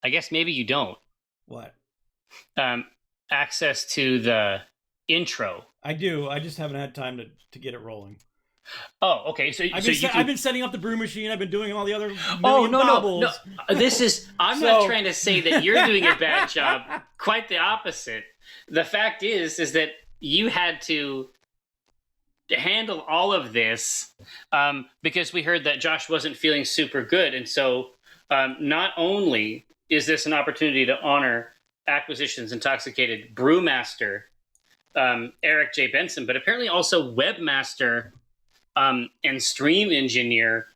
I guess maybe you don't. What? Um, Access to the intro. I do. I just haven't had time to get it rolling. Oh, okay. So I've so been you I've can. been setting up the brew machine. I've been doing all the other Oh, million no, no, no. bobbles. This is. I'm not So trying to say that you're doing a bad job. Quite the opposite. The fact is that you had to handle all of this because we heard that Josh wasn't feeling super good, and so not only is this an opportunity to honor Acquisitions Intoxicated brewmaster Eric J. Benson, but apparently also webmaster and stream engineer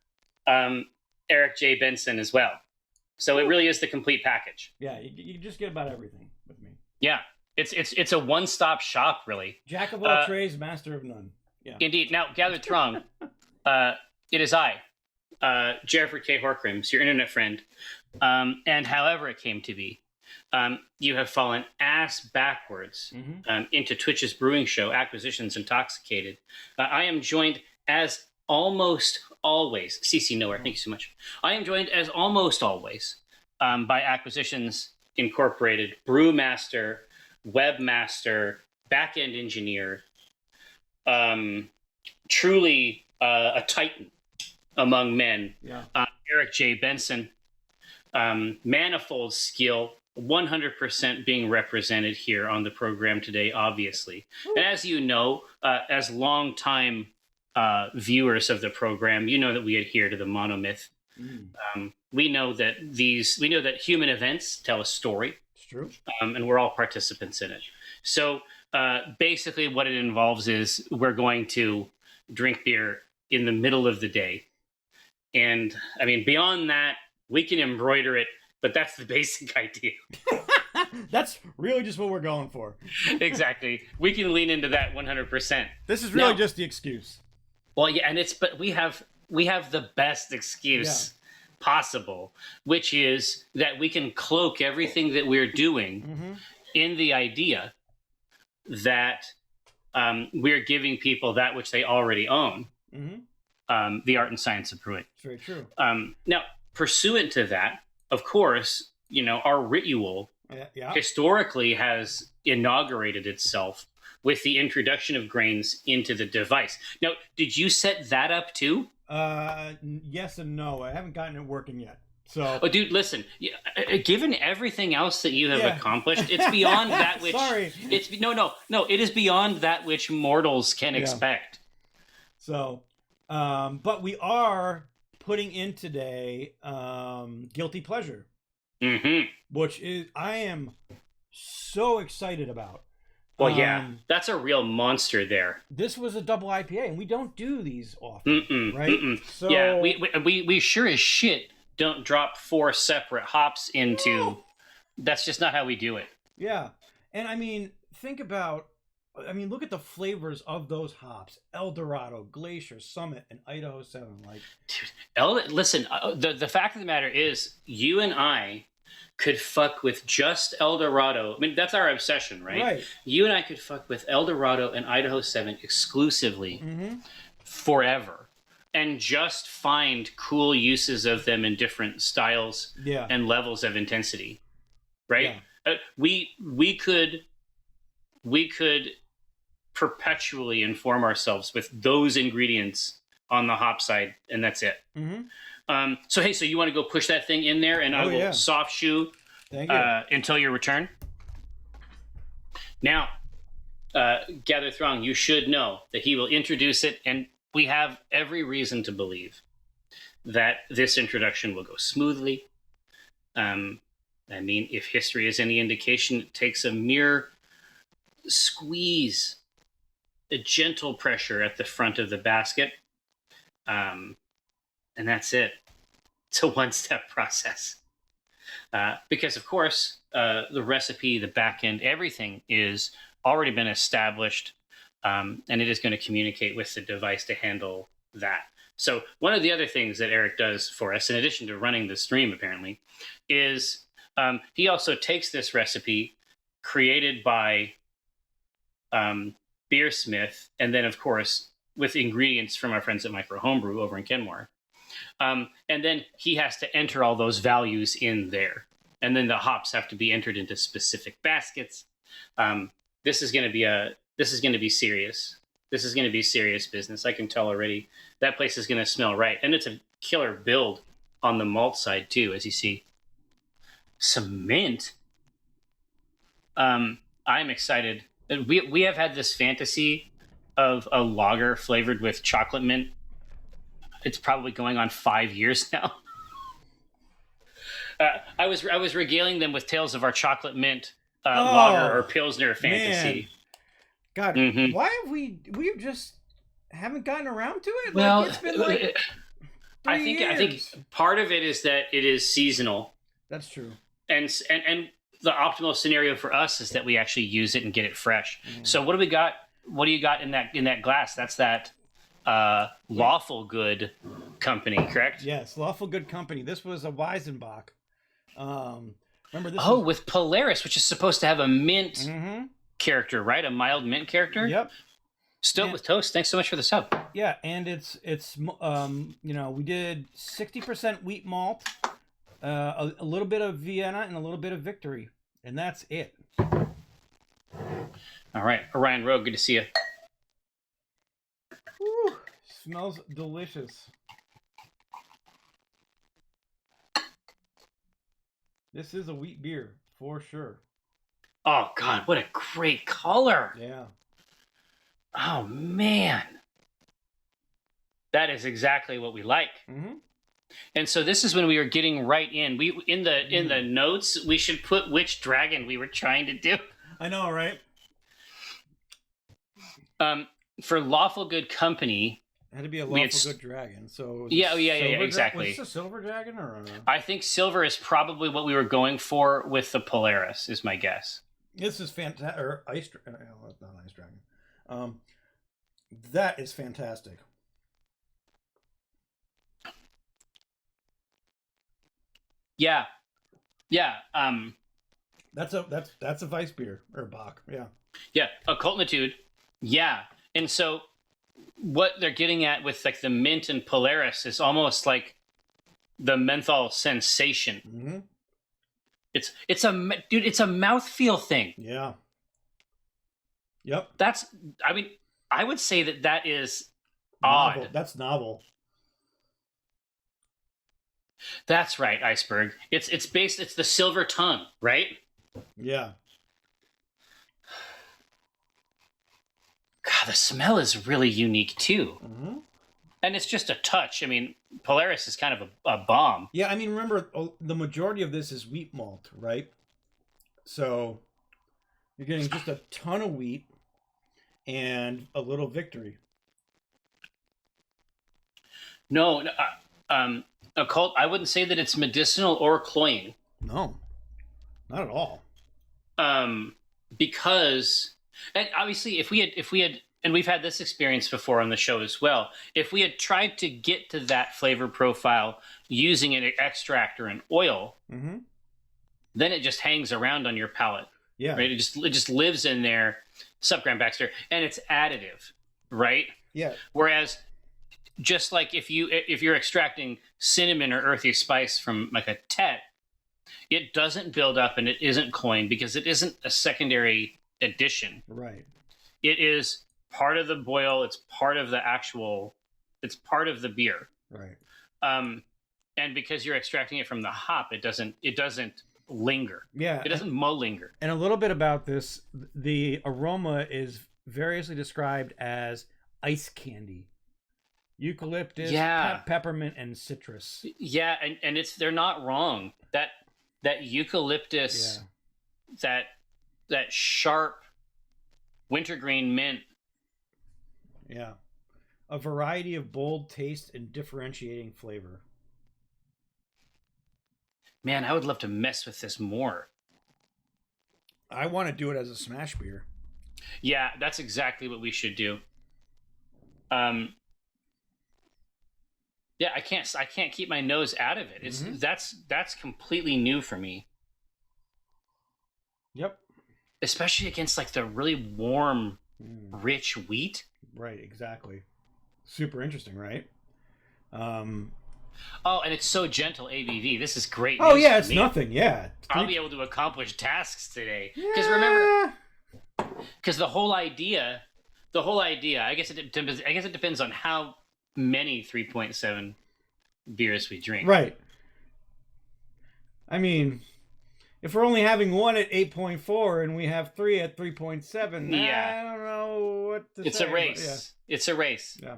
Eric J. Benson as well. So it really is the complete package. yeah, you just get about everything with me. Yeah, it's a one stop shop, really. Jack of all trades, master of none. Yeah. Indeed. Now, gathered throng, it is I, Jeffrey K. Horcrims, your internet friend, and however it came to be, you have fallen ass backwards into Twitch's brewing show, Acquisitions Intoxicated. I am joined as almost always, CC Nowhere, thank you so much. I am joined as almost always by Acquisitions Incorporated, brewmaster, webmaster, back-end engineer, truly a titan among men. Yeah. Eric J. Benson, manifold skill, 100% being represented here on the program today, obviously. And as you know, as longtime viewers of the program, you know that we adhere to the monomyth. We know that human events tell a story. It's true. And we're all participants in it. So basically what it involves is we're going to drink beer in the middle of the day. And I mean, beyond that, we can embroider it, but that's the basic idea. That's really just what we're going for. Exactly. We can lean into that 100%. This is really Now, just the excuse. well, yeah, but we have the best excuse possible, which is that we can cloak everything that we're doing in the idea that we're giving people that which they already own, the art and science of brewing. It's very true. Now, pursuant to that, of course, our ritual historically has inaugurated itself with the introduction of grains into the device. Now, did you set that up too? Yes and no. I haven't gotten it working yet. So, oh, dude, listen. Given everything else that you have accomplished, it's beyond that which. Sorry. It's no. It is beyond that which mortals can expect. So, but we are putting in today Guilty Pleasure, which is I am so excited about. Well, yeah, that's a real monster there. This was a double IPA, and we don't do these often, right? So, yeah, we sure as shit don't drop 4 separate hops into. No. That's just not how we do it. Yeah, and I mean, look at the flavors of those hops: El Dorado, Glacier, Summit, and Idaho 7. Like, dude, listen. The fact of the matter is, you and I could fuck with just El Dorado. I mean, that's our obsession, right? Right. You and I could fuck with El Dorado and Idaho 7 exclusively forever and just find cool uses of them in different styles and levels of intensity, right? Yeah. We could perpetually inform ourselves with those ingredients on the hop side, and that's it. So you want to go push that thing in there, and I will soft shoe until your return. Now, Gather Throng, you should know that he will introduce it, and we have every reason to believe that this introduction will go smoothly. I mean, if history is any indication, it takes a mere squeeze, a gentle pressure at the front of the basket. And that's it. It's a one-step process. Because, of course, the recipe, the back end, everything is already been established, and it is going to communicate with the device to handle that. So one of the other things that Eric does for us, in addition to running the stream, apparently, is he also takes this recipe created by Beersmith, and then, of course, with ingredients from our friends at Micro Homebrew over in Kenmore. And then he has to enter all those values in there. and then the hops have to be entered into specific baskets. This is going to be serious. This is going to be serious business. I can tell already. That place is going to smell right, and it's a killer build on the malt side too, as you see. Some mint. I'm excited. We have had this fantasy of a lager flavored with chocolate mint. It's probably going on 5 years now. I was regaling them with tales of our chocolate mint lager or pilsner fantasy. Man. God, why have we just haven't gotten around to it? Well, like, it's been like I think part of it is that it is seasonal. That's true. And the optimal scenario for us is that we actually use it and get it fresh. So what do we got? What do you got in that glass? That's that Lawful Good Company, correct? Yes, Lawful Good Company. This was a Weizenbach. Remember this? With Polaris, which is supposed to have a mint character, right? A mild mint character. Yep. Still with toast. Thanks so much for the sub. Yeah, and it's we did 60% wheat malt, a little bit of Vienna, and a little bit of Victory, and that's it. All right, Orion Rogue, good to see you. Whew, smells delicious. This is a wheat beer for sure. Oh God, what a great color! Yeah. Oh man, that is exactly what we like. And so this is when we were getting right in. We in the notes we should put which dragon we were trying to do. I know, right? For Lawful Good Company, it had to be a Lawful Good Dragon. So yeah, exactly. Was this a silver dragon or? I think silver is probably what we were going for with the Polaris. Is my guess. This is fantastic. Or ice? No, it's not ice dragon. That is fantastic. Yeah. That's a Weiss beer or Bach. Yeah. Yeah, Occultitude. Yeah, and so what they're getting at with like the mint and Polaris is almost like the menthol sensation. It's a mouthfeel thing. Yeah. Yep. I would say that is novel. odd. That's novel. That's right, Iceberg. It's the silver tongue, right? Yeah. God, the smell is really unique too. And it's just a touch. I mean, Polaris is kind of a bomb. Yeah, I mean, remember, the majority of this is wheat malt, right? So you're getting just a ton of wheat and a little Victory. No, Occult, I wouldn't say that it's medicinal or cloying. No, not at all. Because, and obviously, if we had, and we've had this experience before on the show as well, if we had tried to get to that flavor profile using an extract or an oil, then it just hangs around on your palate. Yeah. Right. It just lives in there, Graham Baxter, and it's additive, right? Yeah. Whereas, just like if you're extracting cinnamon or earthy spice from like a tet, it doesn't build up and it isn't cloying because it isn't a secondary addition. Right. It is part of the boil. It's part of it's part of the beer. Right. And because you're extracting it from the hop, it doesn't linger. Yeah. It doesn't mullinger. And a little bit about this, the aroma is variously described as ice candy. Eucalyptus, peppermint, and citrus. Yeah, and they're not wrong. That eucalyptus, that sharp wintergreen mint. Yeah. A variety of bold taste and differentiating flavor. Man, I would love to mess with this more. I want to do it as a smash beer. Yeah, that's exactly what we should do. Yeah, I can't keep my nose out of it. It's that's completely new for me. Yep. Especially against like the really warm, rich wheat. Right, exactly. Super interesting, right? Oh, and it's so gentle ABV. This is great. Oh yeah, it's nothing. Yeah, I'll be able to accomplish tasks today. Because remember, because the whole idea. I guess it depends on how many 3.7 beers we drink. Right. I mean, if we're only having one at 8.4 and we have 3 at 3.7, I don't know what to say. It's a race. It's a race. Yeah.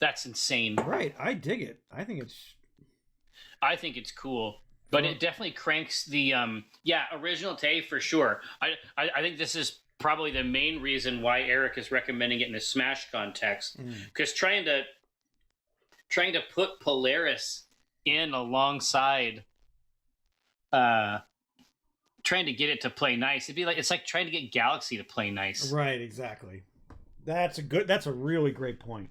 That's insane. Right. I dig it. I think it's cool. But it definitely cranks the original Tay for sure. I think this is probably the main reason why Eric is recommending it in a Smash context. Because trying to put Polaris in alongside trying to get it to play nice, it's like trying to get Galaxy to play nice. Right, exactly. That's a really great point.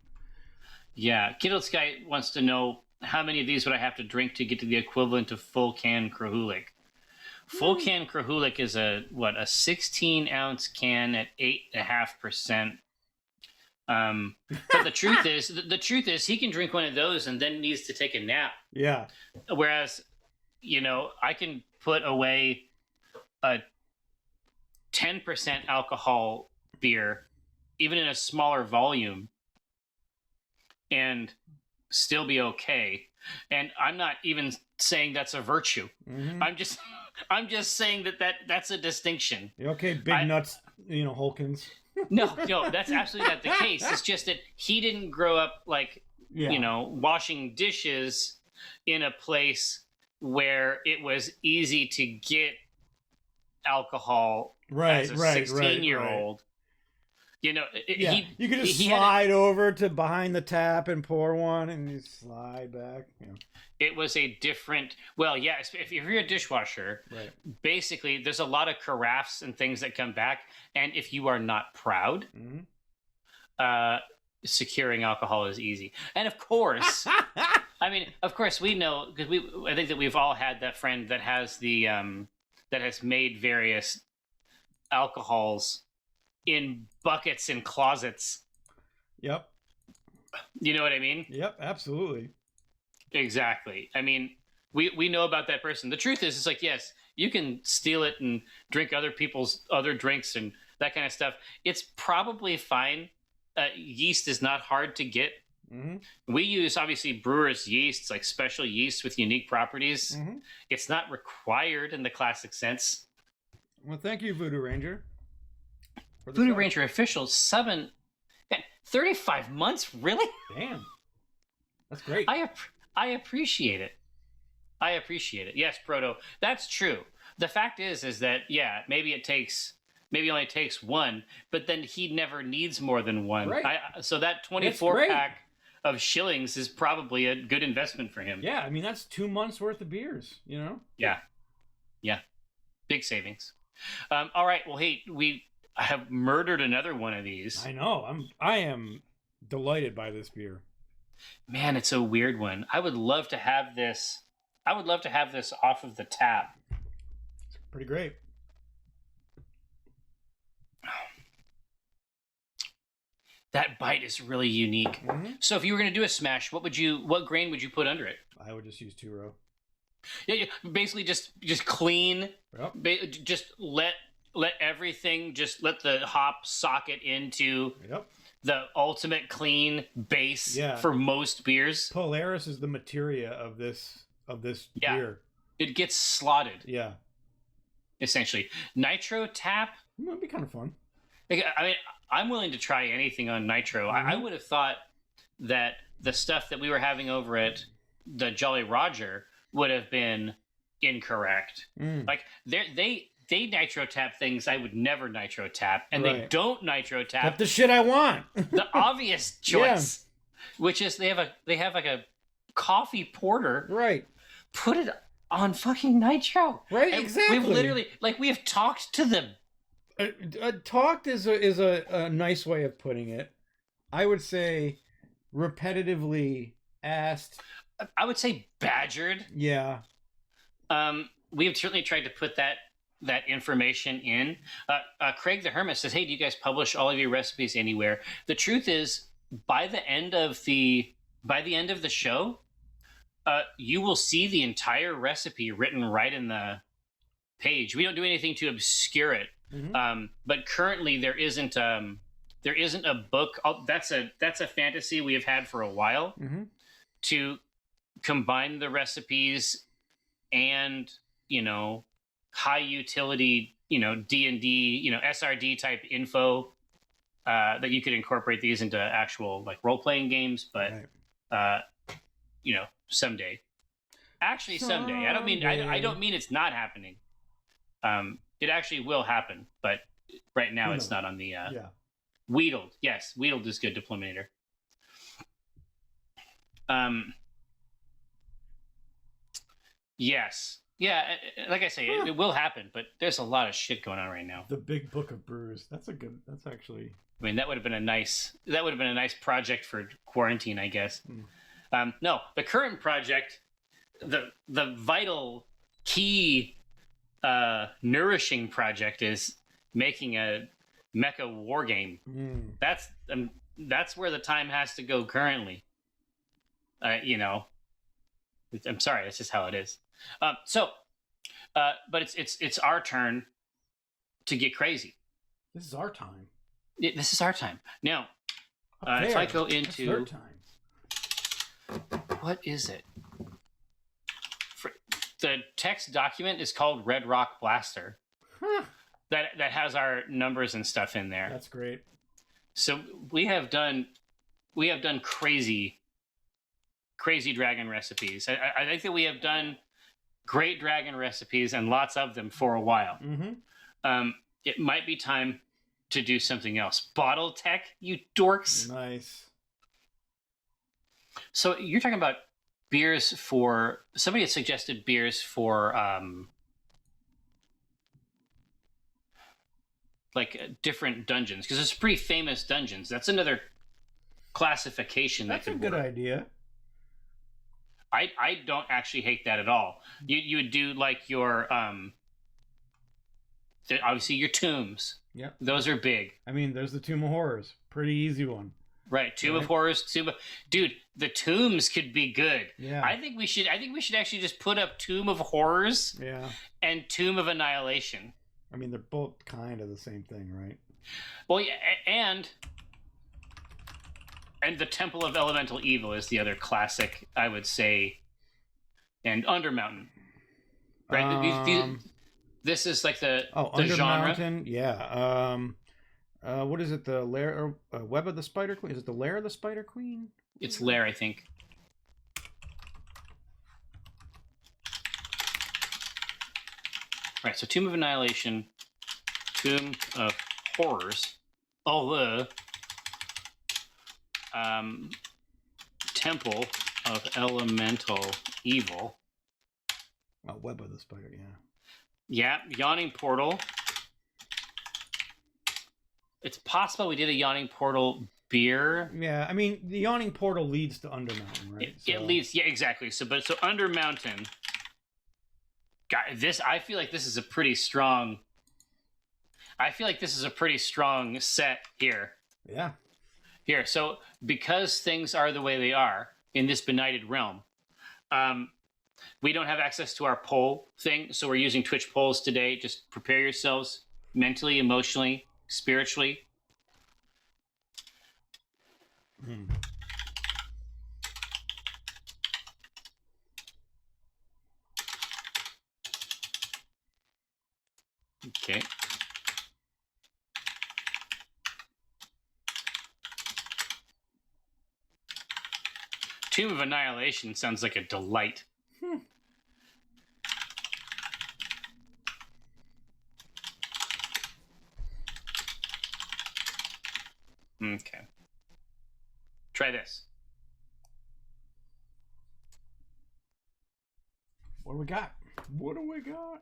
Yeah, Kidult Sky wants to know how many of these would I have to drink to get to the equivalent of full can Krahulik. Full can Krahulik is a 16-ounce can at 8.5%. But the truth is he can drink one of those and then needs to take a nap. Yeah. Whereas, I can put away a 10% alcohol beer, even in a smaller volume, and still be okay. And I'm not even saying that's a virtue. Mm-hmm. I'm just saying that's a distinction. Okay, big nuts, Holkins. No, that's absolutely not the case. It's just that he didn't grow up washing dishes in a place where it was easy to get alcohol as a 16-year-old. You could just slide over to behind the tap and pour one, and you slide back. It was a different. Well, yeah. If you're a dishwasher, right. Basically, there's a lot of carafes and things that come back, and if you are not proud, securing alcohol is easy. And of course, we know because I think that we've all had that friend that has that has made various alcohols in buckets and closets. Yep. You know what I mean? Yep, absolutely. Exactly. I mean, we know about that person. The truth is, it's like, yes, you can steal it and drink other people's other drinks and that kind of stuff. It's probably fine. Yeast is not hard to get. Mm-hmm. We use, obviously, brewers' yeasts, like special yeast with unique properties. Mm-hmm. It's not required in the classic sense. Well, thank you, Voodoo Ranger. Voodoo Ranger official 35 months, really? Damn, that's great. I appreciate it. Yes, Proto, that's true. The fact is that maybe it only takes one, but then he never needs more than one. Right. So that 24 pack of shillings is probably a good investment for him. Yeah, I mean that's 2 months worth of beers. Yeah, big savings. All right. Well, hey, I have murdered another one of these. I know. I am delighted by this beer. Man, it's a weird one. I would love to have this off of the tap. It's pretty great. That bite is really unique. Mm-hmm. So if you were going to do a smash, what grain would you put under it? I would just use 2-row. Yeah, basically just clean. Yep. Just let everything, just let the hop sock it into the ultimate clean base for most beers. Polaris is the materia of this beer. It gets slotted. Yeah. Essentially. Nitro tap. That'd be kind of fun. I mean, I'm willing to try anything on nitro. Mm-hmm. I would have thought that the stuff that we were having over at the Jolly Roger would have been incorrect. Like they nitro tap things I would never nitro tap, and they don't nitro tap. That's the shit I want. The obvious choice, which is they have like a coffee porter. Right. Put it on fucking nitro. Right. And exactly. We've literally we have talked to them. Talked is a nice way of putting it. I would say repetitively asked. I would say badgered. Yeah. We have certainly tried to put that that information in. Craig the Hermit says, "Hey, do you guys publish all of your recipes anywhere?" The truth is, by the end of the show, you will see the entire recipe written right in the page. We don't do anything to obscure it, but currently there isn't a book. That's a fantasy we have had for a while to combine the recipes and high utility D&D SRD type info that you could incorporate these into actual like role-playing games, but someday. Actually, someday. I don't mean it's not happening. It actually will happen, but right now it's not on the Wheatled. Yes, Wheatled is good deplominator. Yes. Yeah, like I say, it will happen, but there's a lot of shit going on right now. The Big Book of Brews. That's actually. I mean, that would have been a nice project for quarantine, I guess. No, the current project, the vital, key, nourishing project is making a mecha war game. That's where the time has to go currently. I'm sorry, that's just how it is. But it's our turn to get crazy. This is our time. This is our time. Now, if I go into their time. What is it? The text document is called Red Rock Blaster. That has our numbers and stuff in there. That's great. So we have done crazy dragon recipes. I think that we have done great dragon recipes and lots of them for a while. It might be time to do something else. Bottle tech, you dorks. Nice. So you're talking about beers for... Somebody had suggested beers for different dungeons, because there's pretty famous dungeons. That's another classification. That's a good idea. I don't actually hate that at all. You would do like your obviously your tombs. Yep. Those are big. I mean, there's the Tomb of Horrors. Pretty easy one. Right. Tomb of Horrors. Dude, the tombs could be good. Yeah. I think we should actually just put up Tomb of Horrors. Yeah. And Tomb of Annihilation. I mean, they're both kind of the same thing, right? Well, yeah, and the Temple of Elemental Evil is the other classic, I would say, and Undermountain. Right? This is like the genre. Undermountain, yeah. What is it? The Lair, Web of the Spider Queen? Is it the Lair of the Spider Queen? It's Lair, I think. Right, so Tomb of Annihilation, Tomb of Horrors, Temple of Elemental Evil. Oh, Web of the Spider, yeah. Yeah, Yawning Portal. It's possible we did a Yawning Portal beer. Yeah, I mean, the Yawning Portal leads to Undermountain, right? It leads, yeah, exactly. So Undermountain. I feel like this is a pretty strong. I feel like this is a pretty strong set here. Yeah. Here, so because things are the way they are in this benighted realm, we don't have access to our poll thing, so we're using Twitch polls today. Just prepare yourselves mentally, emotionally, spiritually. Okay. Tomb of Annihilation sounds like a delight. Okay. Try this. What do we got? What do we got?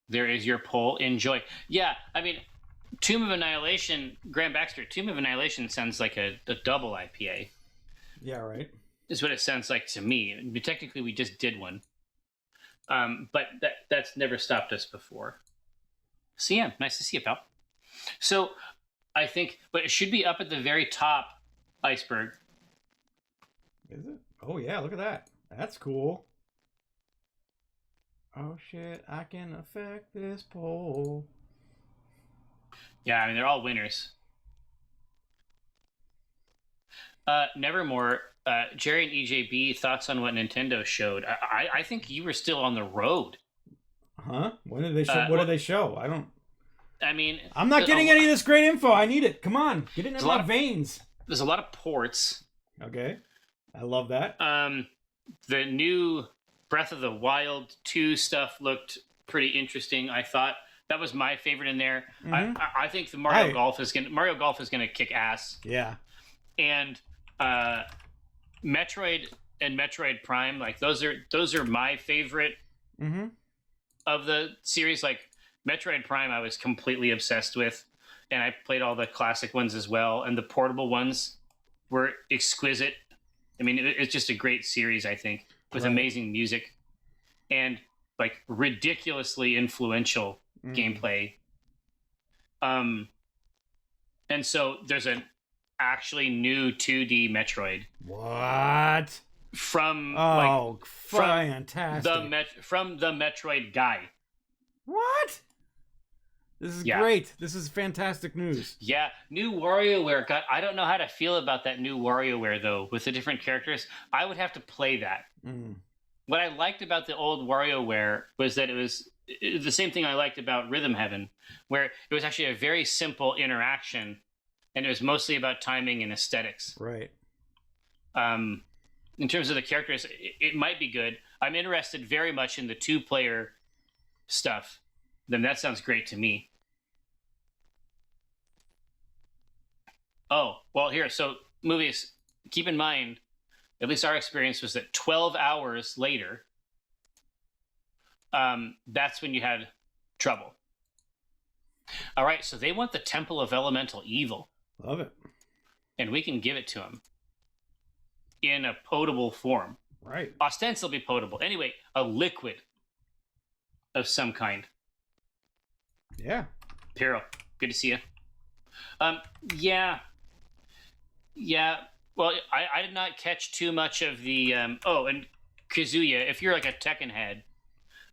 There is your poll. Enjoy. Yeah, I mean, Tomb of Annihilation, Graham Baxter, Tomb of Annihilation sounds like a double IPA. Yeah, right. Is what it sounds like to me. But technically, we just did one. But that's never stopped us before. So yeah, nice to see you, pal. So I think, but it should be up at the very top, iceberg. Is it? Oh yeah, look at that. That's cool. Oh shit, I can affect this poll. Yeah, I mean they're all winners. Nevermore, Jerry and EJB, thoughts on what Nintendo showed? I think you were still on the road. Huh? When did they show? What did they show? I don't. I mean, I'm not getting any of this great info. I need it. Come on, get it in my veins. There's a lot of ports. Okay, I love that. The new Breath of the Wild 2 stuff looked pretty interesting. I thought that was my favorite in there. Mm-hmm. I think the Mario Golf is gonna kick ass. Yeah, and Metroid and Metroid Prime, like those are my favorite of the series. Like Metroid Prime, I was completely obsessed with, and I played all the classic ones as well, and the portable ones were exquisite. I mean, it's just a great series, I think, with amazing music and like ridiculously influential gameplay. And so there's an actually new 2D Metroid. What? From fantastic. From the Metroid guy. What? This is great. This is fantastic news. Yeah, new WarioWare. God, I don't know how to feel about that new WarioWare though, with the different characters. I would have to play that. What I liked about the old WarioWare was that it was the same thing I liked about Rhythm Heaven, where it was actually a very simple interaction, and it was mostly about timing and aesthetics. Right. In terms of the characters, it might be good. I'm interested very much in the 2-player stuff. Then that sounds great to me. Oh, well, here. So movies, keep in mind, at least our experience was that 12 hours later, that's when you had trouble. All right, so they want the Temple of Elemental Evil. Love it. And we can give it to them in a potable form. Right. Ostensibly potable. Anyway, a liquid of some kind. Yeah. Piro, good to see you. Yeah. Well, I did not catch too much of the. And Kazuya, if you're like a Tekken head,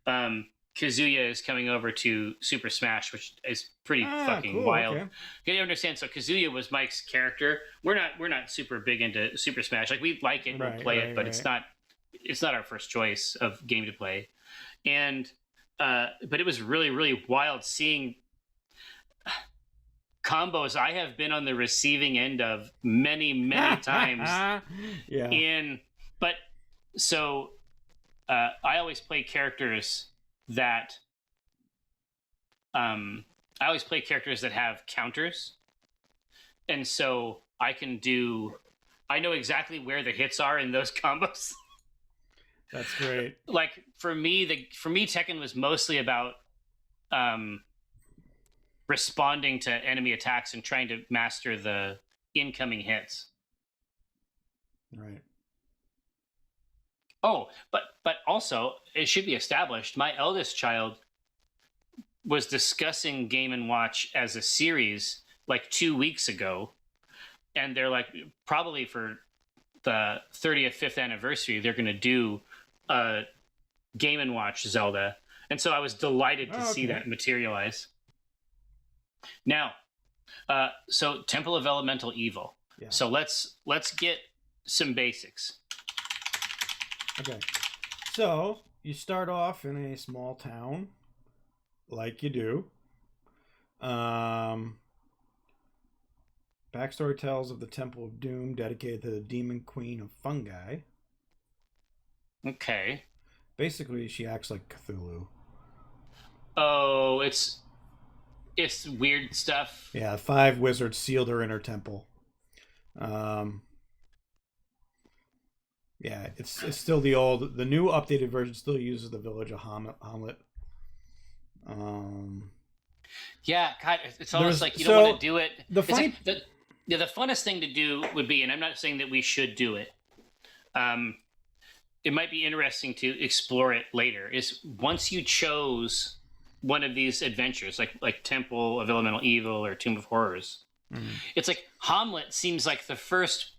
Kazuya is coming over to Super Smash, which is pretty fucking wild. Okay. You understand? So Kazuya was Mike's character. We're not super big into Super Smash. Like we like it, we'll play it, but it's not our first choice of game to play. And but it was really, really wild seeing combos I have been on the receiving end of many, many times. But so I always play characters that have counters, and so I know exactly where the hits are in those combos. That's great. Like for me Tekken was mostly about responding to enemy attacks and trying to master the incoming hits. Right. Oh, but also it should be established, my eldest child was discussing Game & Watch as a series like 2 weeks ago, and they're like, probably for the 30th, 5th anniversary, they're going to do a Game & Watch Zelda. And so I was delighted to see that materialize. Now, so Temple of Elemental Evil. Yeah. So let's get some basics. Okay. So you start off in a small town, like you do. Backstory tells of the Temple of Doom, dedicated to the Demon Queen of Fungi. Okay. Basically, she acts like Cthulhu. Oh, it's weird stuff. Yeah, 5 wizards sealed her in her temple. Yeah, it's still the new updated version still uses the village of Hamlet. Yeah, God, it's almost like you don't want to do it. The funnest thing to do would be, and I'm not saying that we should do it, it might be interesting to explore it later. Is once you chose one of these adventures, like Temple of Elemental Evil or Tomb of Horrors, it's like Hamlet seems like the first.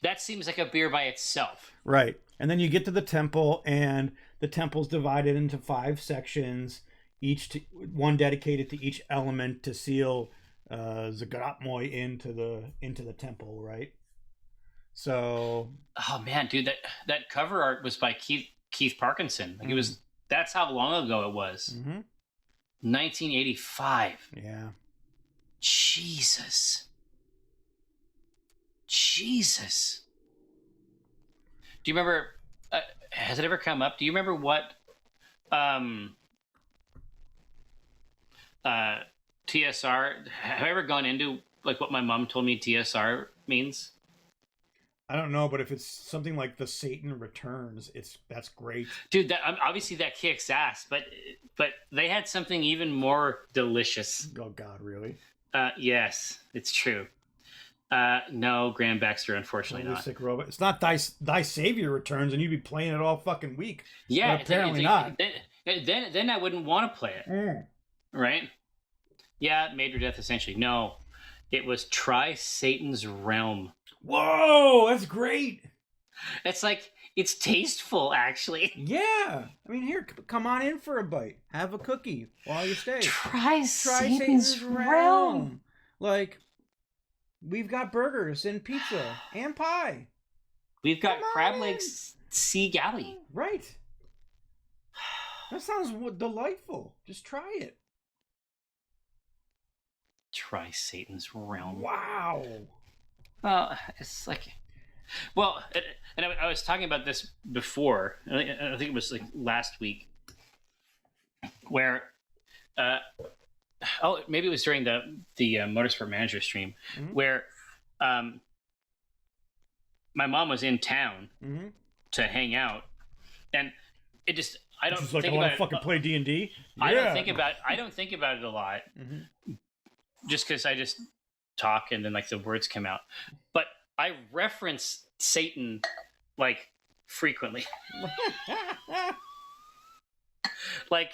That seems like a beer by itself. Right. And then you get to the temple, and the temple's divided into 5 sections, one dedicated to each element to seal Zagratmoy into the temple, right? So, oh man, dude, that cover art was by Keith Parkinson. Like it was. That's how long ago it was. 1985. Yeah. Jesus. Do you remember? Has it ever come up? Do you remember what TSR? Have I ever gone into like what my mom told me TSR means? I don't know, but if it's something like the Satan Returns, that's great, dude. That obviously that kicks ass, but they had something even more delicious. Oh God, really? Yes, it's true. No, Graham Baxter, unfortunately not. Sick robot. It's not thy Savior Returns, and you'd be playing it all fucking week. Yeah, but apparently not. Then I wouldn't want to play it, right? Yeah, Made or Death, essentially. No, it was Try Satan's Realm. Whoa, that's great. It's tasteful, actually. Yeah. I mean, here, come on in for a bite. Have a cookie while you stay. Try Satan's Realm. Like, we've got burgers and pizza and pie. We've got crab legs sea galley. Right. That sounds delightful. Just try it. Try Satan's Realm. Wow. Well, it's like, and I was talking about this before. I think it was like last week, where, maybe it was during the Motorsport Manager stream, where, my mom was in town to hang out, and it just I don't think I want to fucking play D&D. Yeah. I don't think about it a lot, just because I just talk and then like the words come out, but I reference Satan like frequently. Like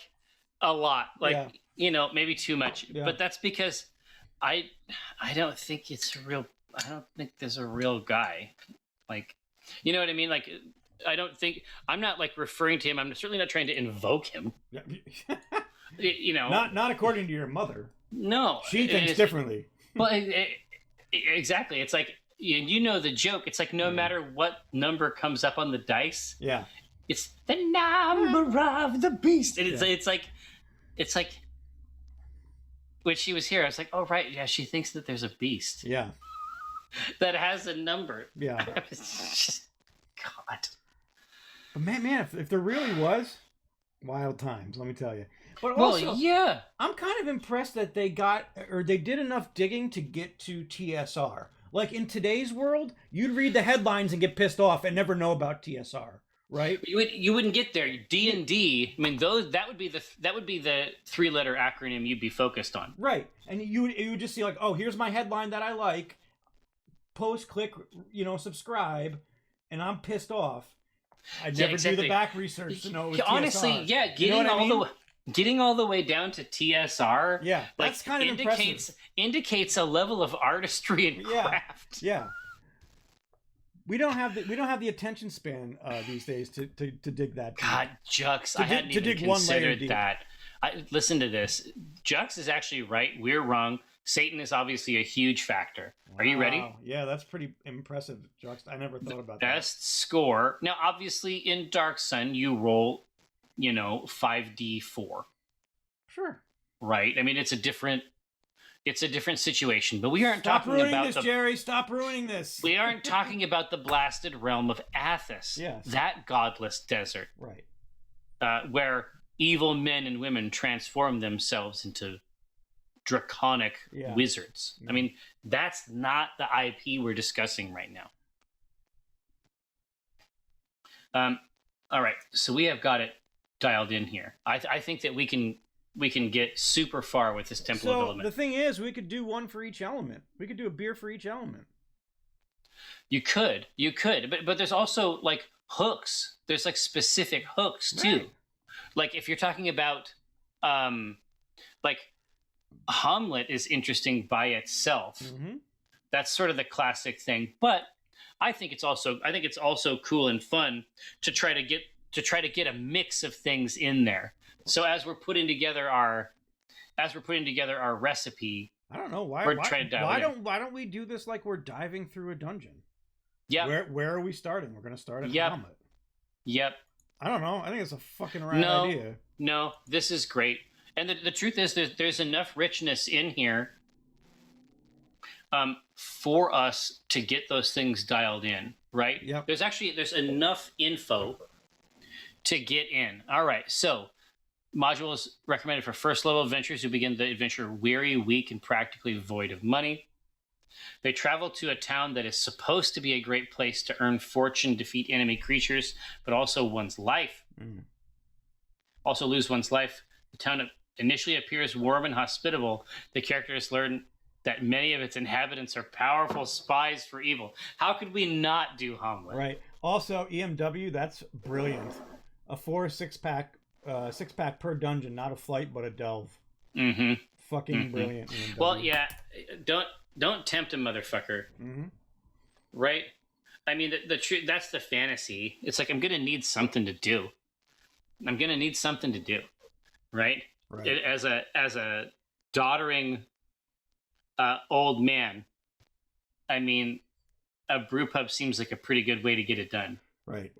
a lot, like maybe too much, but that's because I don't think it's real. I don't think there's a real guy, like, you know what I mean? Like, I'm not like referring to him. I'm certainly not trying to invoke him. Not according to your mother. No, she thinks differently. Well, exactly. It's like, the joke. It's like no matter what number comes up on the dice, it's the number of the beast. And it's like when she was here, I was like, oh right, yeah, she thinks that there's a beast. Yeah. That has a number. Yeah. Just, God. But man, if there really was, wild times, let me tell you. But also, I'm kind of impressed that they did enough digging to get to TSR. Like in today's world, you'd read the headlines and get pissed off and never know about TSR, right? You wouldn't get there. D&D. I mean, that would be the 3-letter acronym you'd be focused on. Right, and you would just see like, oh, here's my headline that I like. Post, click, subscribe, and I'm pissed off. I'd never do the back research to know it was honestly, TSR. yeah, getting all the way down to TSR, that's kind of impressive. Indicates a level of artistry and craft. Yeah. We don't have the attention span these days to dig that deep. God, Jux, I hadn't even considered that. Listen to this. Jux is actually right. We're wrong. Satan is obviously a huge factor. Are you ready? Yeah, that's pretty impressive, Jux. I never thought about that. Best score. Now, obviously, in Dark Sun, you roll, 5d4. Sure. Right? I mean, it's a different situation, but we aren't talking about Jerry. Stop ruining this. We aren't talking about the blasted realm of Athos. Yes. That godless desert. Right. Where evil men and women transform themselves into draconic wizards. I mean, that's not the IP we're discussing right now. All right, so we have got it dialed in here. I think that we can get super far with this Temple of Element. The thing is, we could do one for each element. We could do a beer for each element. You could, but there's also like hooks. There's like specific hooks too. Right. Like if you're talking about like Hamlet is interesting by itself. Mm-hmm. That's sort of the classic thing. But I think it's also cool and fun to try to get a mix of things in there. So as we're putting together our recipe, I don't know why. Why don't we do this like we're diving through a dungeon? Yeah. Where are we starting? We're gonna start at Hamlet. Yep. I don't know. I think it's a fucking rad idea. No, this is great. And the truth is, there's enough richness in here for us to get those things dialed in, right? Yep. There's enough info to get in. All right, so module is recommended for first level adventurers who begin the adventure weary, weak, and practically void of money. They travel to a town that is supposed to be a great place to earn fortune, defeat enemy creatures, but also one's life. Also lose one's life. The town initially appears warm and hospitable. The characters learn that many of its inhabitants are powerful spies for evil. How could we not do Hamlet? Right. Also, EMW, that's brilliant. A 6-pack per dungeon, not a flight, but a delve. Mm-hmm. Fucking brilliant. EMW. Well, yeah. Don't tempt a motherfucker. Mm-hmm. Right? I mean, the truth, that's the fantasy. It's like, I'm going to need something to do. Right? As a doddering old man, I mean, a brew pub seems like a pretty good way to get it done. Right.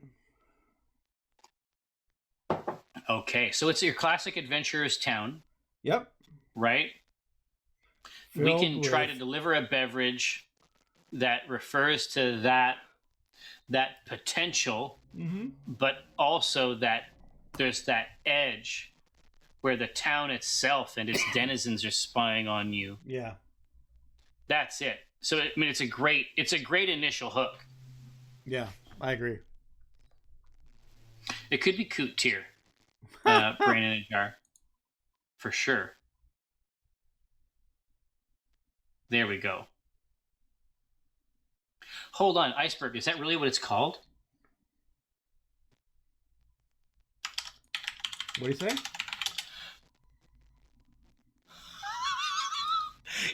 Okay, so it's your classic adventurer's town. Yep. Right? We can try to deliver a beverage that refers to that potential, but also that there's that edge where the town itself and its denizens are spying on you. Yeah. That's it. So I mean, it's a great initial hook. Yeah, I agree. It could be Coot tier, brain in a jar, for sure. There we go. Hold on, iceberg. Is that really what it's called? What do you say?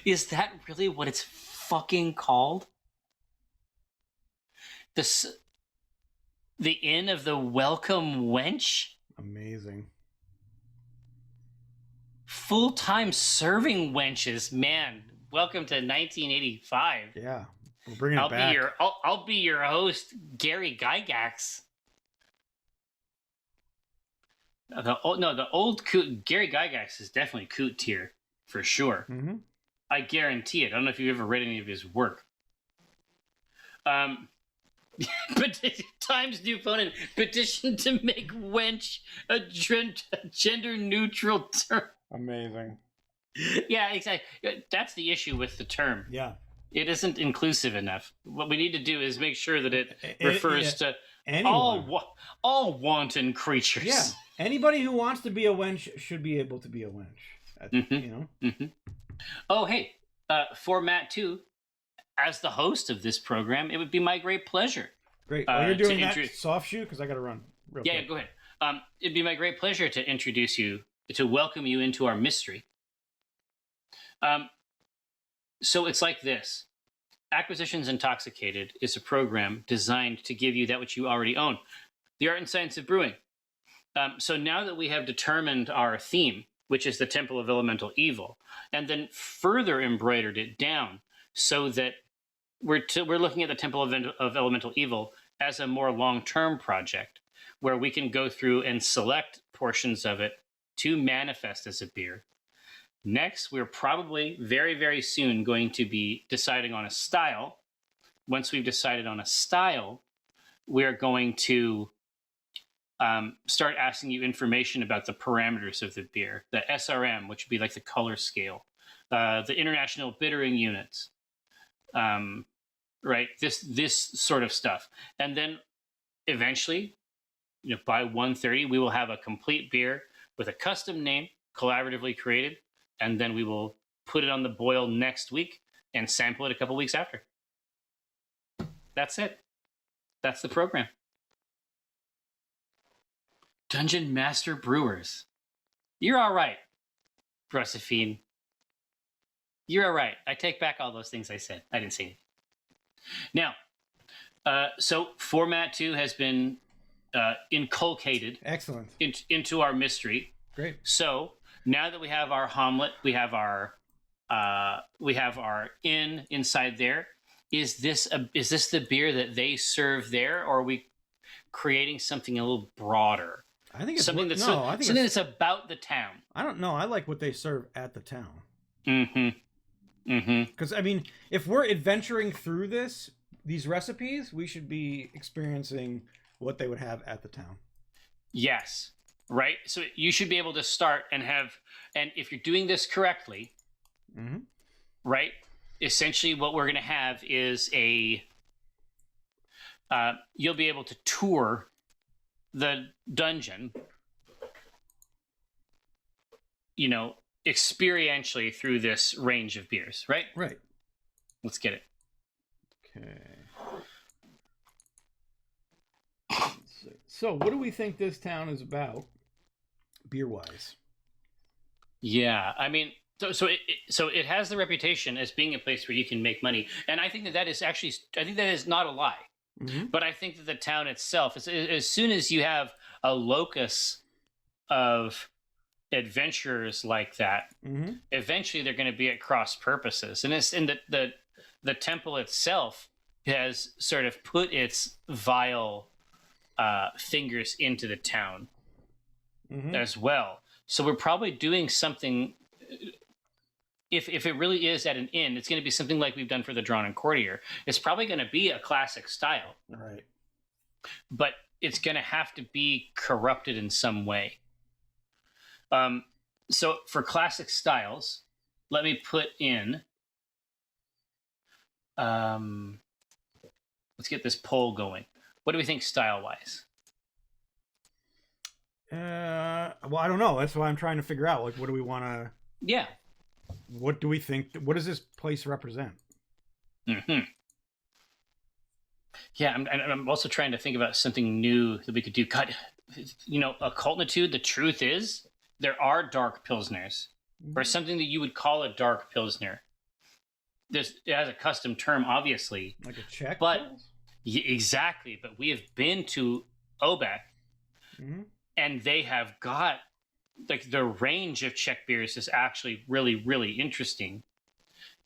Is that really what it's fucking called? The Inn of the Welcome Wench? Amazing. Full-time serving wenches, man. Welcome to 1985. Yeah, we're bringing it back. I'll be your host, Gary Gygax. The old Coot, Gary Gygax is definitely Coot tier for sure. Mm-hmm. I guarantee it. I don't know if you've ever read any of his work. But Times New Phone petition to make wench a gender neutral term. Amazing. Yeah, exactly. That's the issue with the term. Yeah. It isn't inclusive enough. What we need to do is make sure that it refers to all wanton creatures. Yeah. Anybody who wants to be a wench should be able to be a wench. You know? Mm-hmm. Oh, hey. For Matt, too, as the host of this program, it would be my great pleasure. Great. Well, you're doing that soft shoe? Because I got to run real quick. Yeah, go ahead. It'd be my great pleasure to introduce you, to welcome you into our mystery. So it's like this. Acquisitions Intoxicated is a program designed to give you that which you already own, the art and science of brewing. So now that we have determined our theme, which is the Temple of Elemental Evil, and then further embroidered it down so that we're looking at the Temple of Elemental Evil as a more long-term project where we can go through and select portions of it to manifest as a beer. Next, we're probably very, very soon going to be deciding on a style. Once we've decided on a style, we're going to start asking you information about the parameters of the beer, the SRM, which would be like the color scale, the international bittering units, right? This sort of stuff. And then eventually, by 1:30, we will have a complete beer with a custom name, collaboratively created, and then we will put it on the boil next week and sample it a couple weeks after. That's it. That's the program. Dungeon Master Brewers. You're all right, Josephine. You're all right. I take back all those things I said. I didn't say anything. Now, so format 2 has been inculcated. Excellent. Into our mystery. Great. So now that we have our Hamlet, we have our inn inside there. Is this the beer that they serve there, or are we creating something a little broader? I think it's something that's about the town. I don't know. I like what they serve at the town. Mm-hmm. Because I mean, if we're adventuring through these recipes, we should be experiencing what they would have at the town. Yes. Right. So you should be able to start and if you're doing this correctly, right? Essentially, what we're going to have is you'll be able to tour the dungeon, experientially through this range of beers, right? Right. Let's get it. Okay. So, what do we think this town is about, beer-wise? Yeah, I mean, so it has the reputation as being a place where you can make money, and I think that is not a lie. Mm-hmm. But I think that the town itself, as soon as you have a locus of adventurers like that, eventually they're going to be at cross purposes. And the temple itself has sort of put its vile fingers into the town as well. So we're probably doing something. If it really is at an inn, it's going to be something like we've done for the Drawn and Courtier. It's probably going to be a classic style. Right. But it's going to have to be corrupted in some way. So for classic styles, let me put in... let's get this poll going. What do we think style-wise? Well, I don't know. That's what I'm trying to figure out. Like, what do we want to... Yeah. What do we think? What does this place represent? Yeah, I'm also trying to think about something new that we could do. God, occultitude, the truth is, there are dark pilsners, or something that you would call a dark pilsner. It has a custom term, obviously. Like a Czech? But, exactly. But we have been to Obek, and they have got... like the range of Czech beers is actually really, really interesting.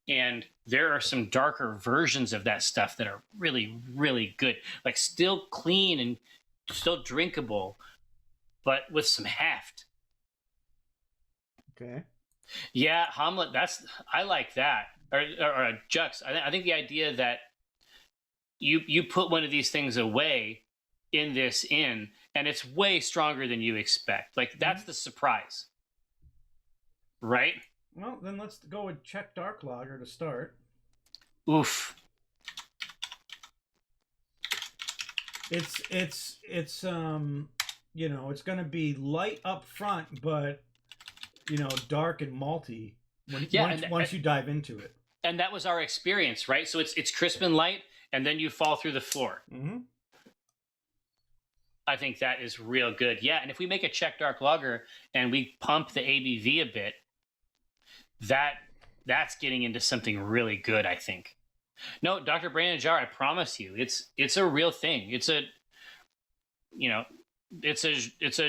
And there are some darker versions of that stuff that are really, really good. Like still clean and still drinkable, but with some heft. Okay. Yeah, Hamlet, I like that. Or Jux. I think the idea that you put one of these things away in this inn, and it's way stronger than you expect. Like, that's the surprise. Right? Well, then let's go with Czech Dark Lager to start. Oof. It's it's going to be light up front, but dark and malty once you dive into it. And that was our experience, right? So it's crisp and light, and then you fall through the floor. I think that is real good. Yeah, and if we make a Czech Dark Lager and we pump the ABV a bit, that's getting into something really good, I think. No, Dr. Brain in a Jar, I promise you, it's a real thing. It's a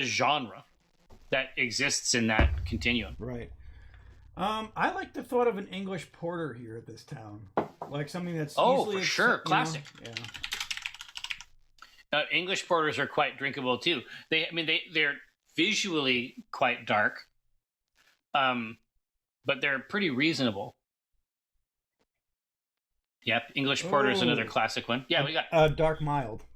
genre that exists in that continuum. Right. I like the thought of an English porter here at this town, like something that's for sure, classic. Yeah. English porters are quite drinkable too. They're visually quite dark, but they're pretty reasonable. Yep, English porter is another classic one. Yeah, we got dark mild.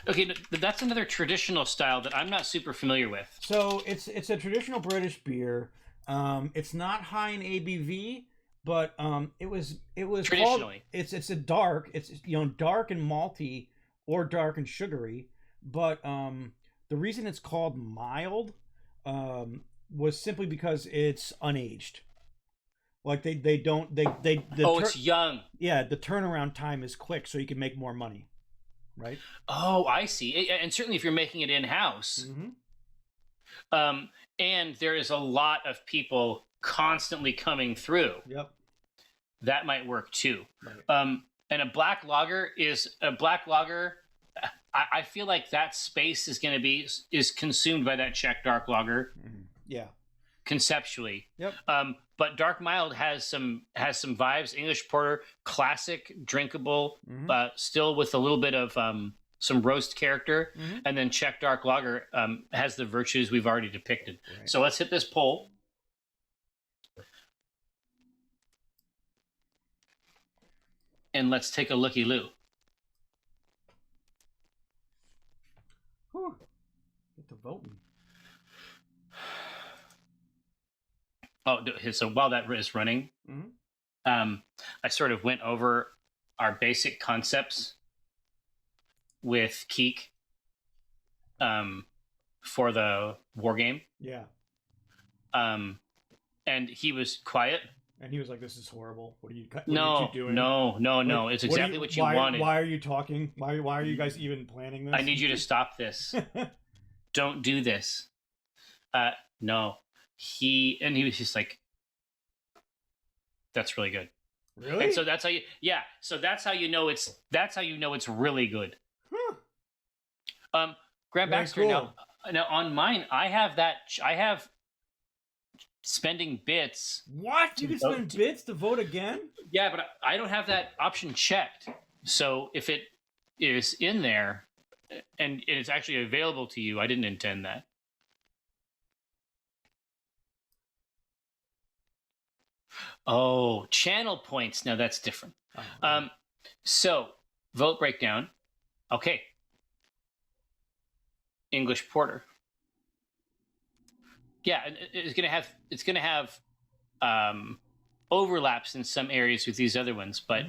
Okay, that's another traditional style that I'm not super familiar with. So it's a traditional British beer. It's not high in ABV, but it was traditionally. It's a dark. It's dark and malty or dark and sugary, but the reason it's called mild was simply because it's unaged. Like it's young. Yeah, the turnaround time is quick, so you can make more money. right? Oh, I see. And certainly if you're making it in-house, and there is a lot of people constantly coming through, Yep. that might work too. Right. And a black lager. I feel like that space is consumed by that Czech dark lager. Yeah. Conceptually. Yep. But dark mild has some vibes. English porter, classic, drinkable, still with a little bit of some roast character, and then Czech dark lager has the virtues we've already depicted. Right. So let's hit this poll. And let's take a looky-loo. Get to voting. Oh, so while that is running, I sort of went over our basic concepts with Keek for the war game. Yeah. And he was quiet. And he was like, "This is horrible. What are you doing?" No. It's exactly what you wanted. Why are you talking? Why are you guys even planning this? I need you to stop this. Don't do this. No. He was just like, that's really good. Really? And so that's how you know it's really good. Graham Baxter, cool. now on mine, I have spending bits. What? You can spend bits to vote again? Yeah, but I don't have that option checked. So if it is in there and it's actually available to you, I didn't intend that. Oh, channel points. Now that's different. So vote breakdown. Okay. English porter. Yeah, it's gonna have overlaps in some areas with these other ones, but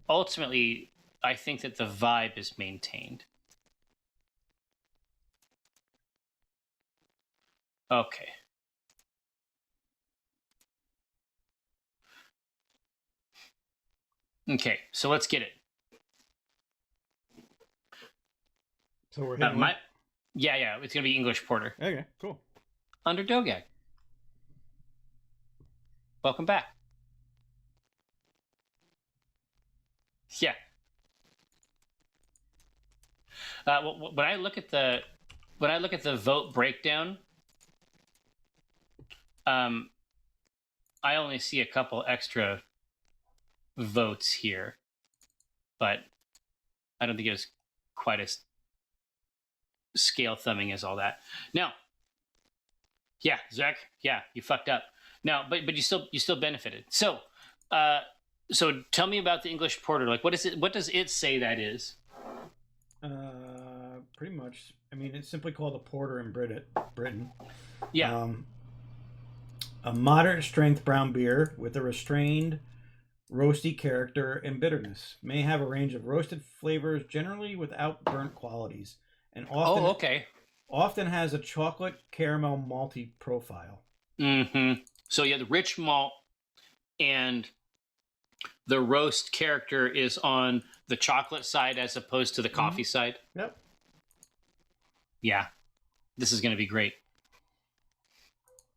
ultimately, I think that the vibe is maintained. Okay. Okay, so let's get it. So we're hitting yeah, it's gonna be English porter. Okay, cool. Under Dogag. Welcome back. Yeah. When I look at the vote breakdown, I only see a couple extra votes here, but I don't think it was quite as scale thumbing as all that. Now, yeah, Zach, yeah, you fucked up. Now, but you still benefited. So, so tell me about the English porter. Like, what does it say that is? Pretty much. I mean, it's simply called a porter in Britain. Yeah. A moderate strength brown beer with a restrained, roasty character and bitterness. May have a range of roasted flavors, generally without burnt qualities, and often often has a chocolate caramel malty profile. So yeah, the rich malt and the roast character is on the chocolate side as opposed to the coffee side. Yep. Yeah, this is going to be great.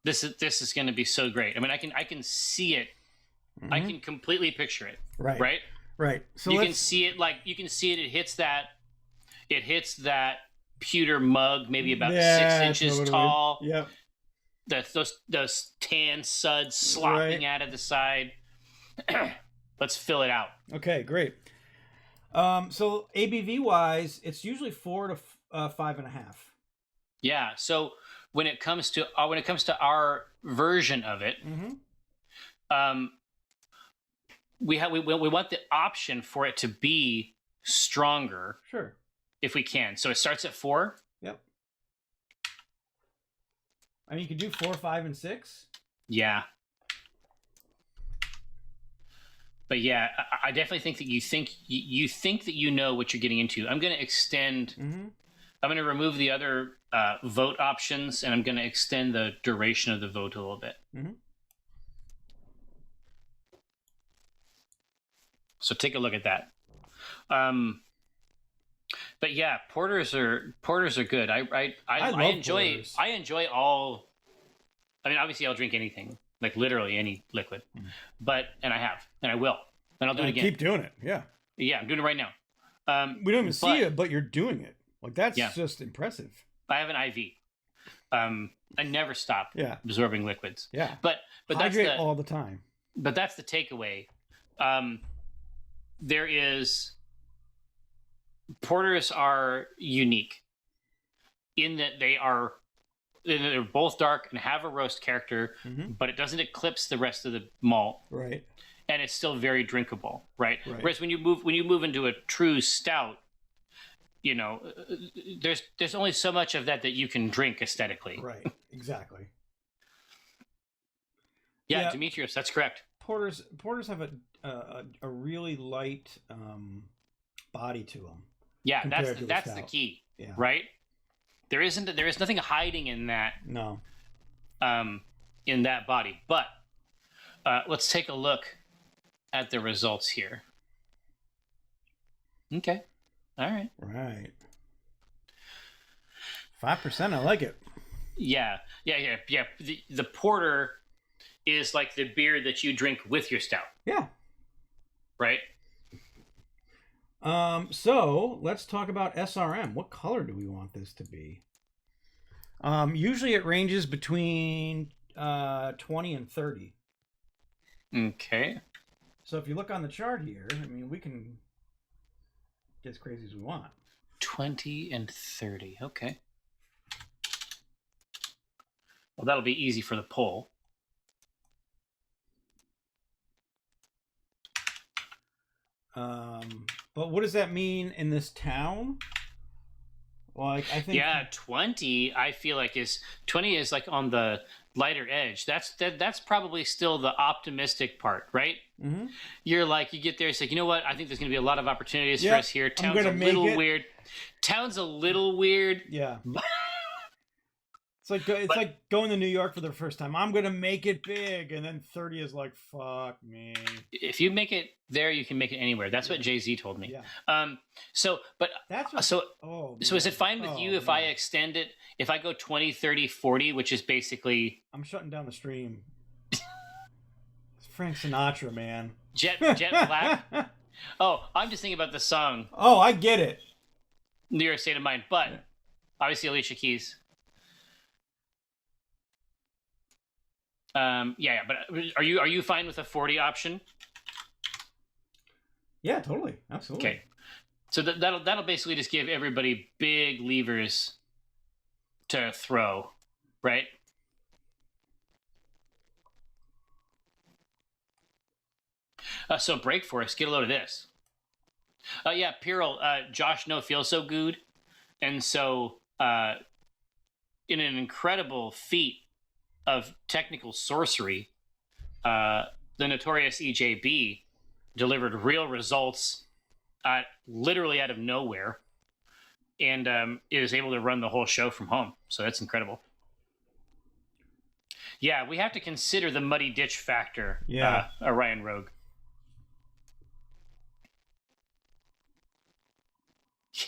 This is going to be so great. I mean, I can see it. I can completely picture it. Right. So you can see it. It hits that pewter mug, maybe about 6 inches tall. Yep. Those tan suds slopping out of the side. Let's fill it out. Okay, great. So ABV wise, it's usually 4 to 5.5. Yeah. So when it comes to our version of it, we want the option for it to be stronger. Sure. If we can. So it starts at 4. Yep. I mean, you could do 4, 5, and 6. Yeah. But yeah, I definitely think that you think that you know what you're getting into. I'm going to extend. I'm going to remove the other vote options, and I'm going to extend the duration of the vote a little bit. So take a look at that. But yeah, porters are good. I enjoy porters. I enjoy all. I mean, obviously, I'll drink anything, like literally any liquid, and I will, and I'll do it again. Keep doing it. Yeah. Yeah, I'm doing it right now. We don't even see it, but you're doing it. Like that's just impressive. I have an IV. I never stop absorbing liquids. Yeah. But hydrate that's all the time. But that's the takeaway. There is porters are unique in that they're both dark and have a roast character, but it doesn't eclipse the rest of the malt. Right. And it's still very drinkable, right? Whereas when you move into a true stout, you know, there's only so much of that you can drink aesthetically. Right. Exactly. Yeah, Demetrius, that's correct. Porters have a really light body to them. Yeah, that's the key. Yeah. Right? There is nothing hiding in that. No. In that body. But let's take a look at the results here. Okay. All right. Right. 5%. I like it. Yeah. The porter is like the beer that you drink with your stout. Yeah. Right? So let's talk about SRM. What color do we want this to be? Usually it ranges between 20 and 30. Okay. So if you look on the chart here, I mean, we can get as crazy as we want. 20 and 30. Okay. Well, that'll be easy for the poll. But what does that mean in this town? Like, I think 20. I feel like 20 is like on the lighter edge. That's probably still the optimistic part, right? Mm-hmm. You're like, you get there, it's like, you know what? I think there's going to be a lot of opportunities for us here. Town's a little weird. Yeah. It's like going to New York for the first time. I'm gonna make it big, and then 30 is like, fuck me. If you make it there, you can make it anywhere. That's what Jay-Z told me. Yeah. So is it fine with you if I extend it? If I go 20, 30, 40, which is basically, I'm shutting down the stream. It's Frank Sinatra, man. Jet Black. Oh, I'm just thinking about the song. Oh, I get it. New York State of Mind, but obviously Alicia Keys. But are you fine with a 40 option? Yeah, totally, absolutely. Okay, so that'll basically just give everybody big levers to throw, right? So break for us. Get a load of this. Piril, Josh no feel so good, and so in an incredible feat of technical sorcery, the notorious EJB delivered real results literally out of nowhere, and is able to run the whole show from home. So that's incredible. Yeah, we have to consider the muddy ditch factor. Yeah. Orion Rogue.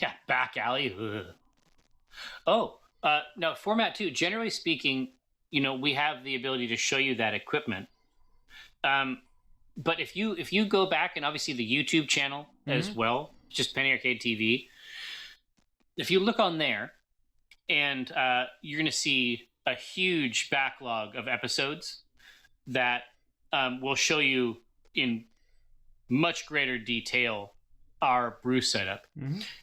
Yeah, back alley. Ugh. Oh, no, format 2. Generally speaking, you know, we have the ability to show you that equipment. But if you go back, and obviously the YouTube channel as well, just Penny Arcade TV, if you look on there, and you're going to see a huge backlog of episodes that will show you in much greater detail our brew setup.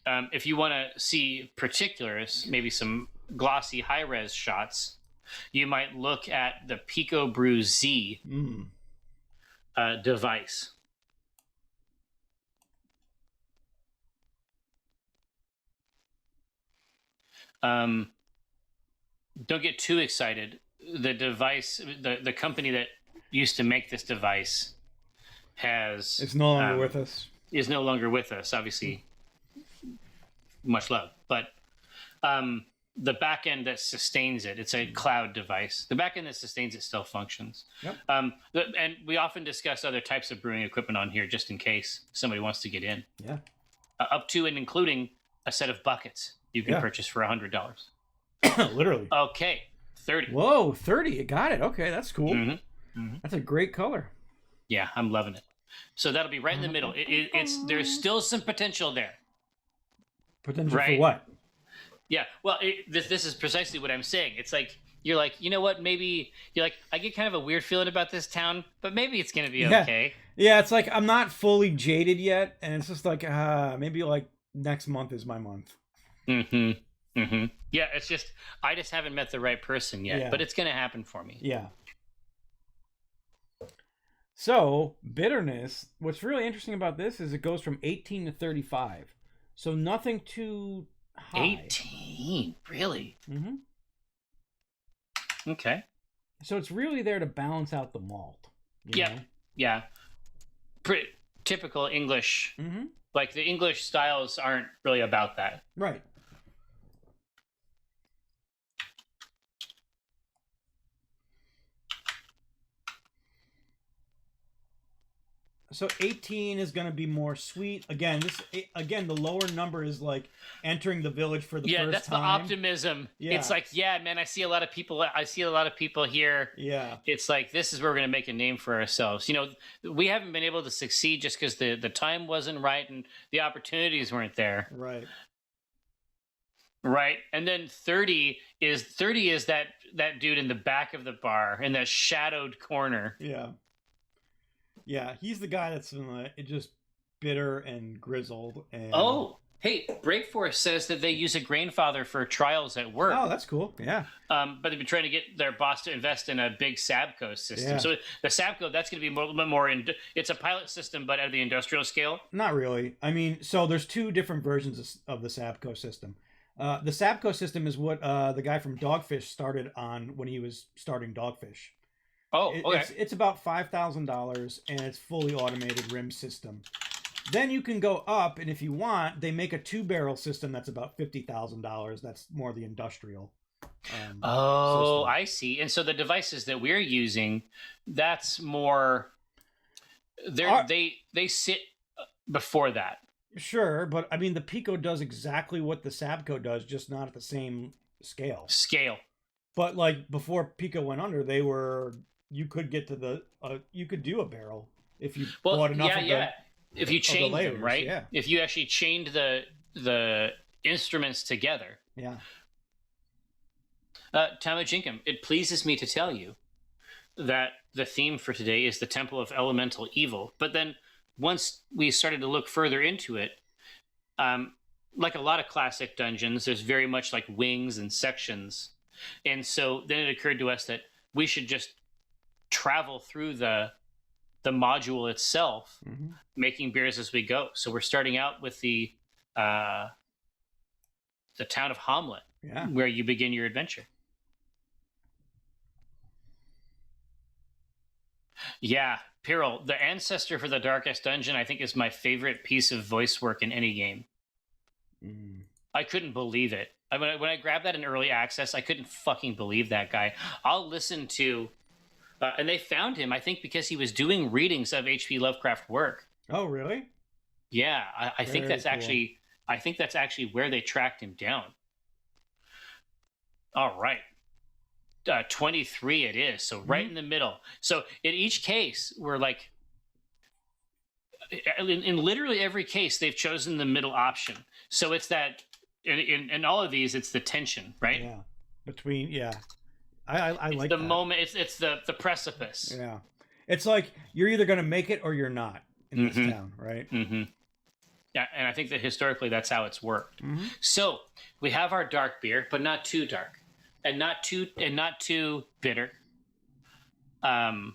If you want to see particulars, maybe some glossy high-res shots, you might look at the Pico Brew Z device. Don't get too excited. The device, the company that used to make this device it's no longer with us. Is no longer with us, obviously. Much love. But the back end that sustains it, it's a cloud device. The back end that sustains it still functions. Yep. And we often discuss other types of brewing equipment on here just in case somebody wants to get in. Yeah. Up to and including a set of buckets you can purchase for $100. Literally. Okay, 30. Whoa, 30. You got it. Okay, that's cool. Mm-hmm. Mm-hmm. That's a great color. Yeah, I'm loving it. So that'll be right in the middle. There's still some potential there. Potential for what? Yeah, well, this is precisely what I'm saying. It's like, you're like, you know what, maybe, you're like, I get kind of a weird feeling about this town, but maybe it's going to be okay. Yeah, it's like, I'm not fully jaded yet, and it's just like, maybe like next month is my month. Mm-hmm. Mm-hmm. Yeah, it's just, I just haven't met the right person yet, but it's going to happen for me. Yeah. So, bitterness, what's really interesting about this is it goes from 18 to 35. So nothing too high. 18? Really? Mm-hmm. Okay. So it's really there to balance out the malt. You know? Yeah. Pretty typical English. Mm-hmm. Like, the English styles aren't really about that. Right. So 18 is going to be more sweet. Again, the lower number is like entering the village for the first time. Yeah, that's the optimism. Yeah. It's like, yeah, man, I see a lot of people here. Yeah. It's like, this is where we're going to make a name for ourselves. You know, we haven't been able to succeed just because the time wasn't right and the opportunities weren't there. Right. Right. And then 30 is that dude in the back of the bar in that shadowed corner. Yeah. Yeah, he's the guy that's just bitter and grizzled. And... Oh, hey, Breakforce says that they use a grainfather for trials at work. Oh, that's cool. Yeah. But they've been trying to get their boss to invest in a big Sabco system. Yeah. So the Sabco, that's going to be a little bit more it's a pilot system, but at the industrial scale. Not really. I mean, so there's two different versions of the Sabco system. The Sabco system is what the guy from Dogfish started on when he was starting Dogfish. Oh, okay. It's about $5,000, and it's fully automated rim system. Then you can go up, and if you want, they make a 2-barrel system that's about $50,000. That's more the industrial. System. I see. And so the devices that we're using, that's more. They sit before that. Sure, but I mean the Pico does exactly what the Sabco does, just not at the same scale. But like before Pico went under, you could get to you could do a barrel if you bought enough of the if you chained layers, them, right? Yeah. If you actually chained the instruments together. Yeah. Tamajinkum, it pleases me to tell you that the theme for today is the Temple of Elemental Evil. But then once we started to look further into it, like a lot of classic dungeons, there's very much like wings and sections. And so then it occurred to us that we should just travel through the module itself, making beers as we go. So we're starting out with the town of Hamlet, where you begin your adventure. Yeah, Pyrrhal, the ancestor for the Darkest Dungeon, I think is my favorite piece of voice work in any game. I couldn't believe it. When I grabbed that in early access, I couldn't fucking believe that guy. I'll listen to... and they found him, I think, because he was doing readings of H.P. Lovecraft work. Oh, really? Yeah, I think that's cool. I think that's actually where they tracked him down. All right. 23 it is, so right in the middle. So in each case, we're like... In literally every case, they've chosen the middle option. So it's that... In all of these, it's the tension, right? Yeah. I it's like the that. moment. It's the precipice. Yeah. It's like you're either going to make it or you're not in this town, right? Yeah, and I think that historically that's how it's worked. So we have our dark beer, but not too dark, and not too bitter, and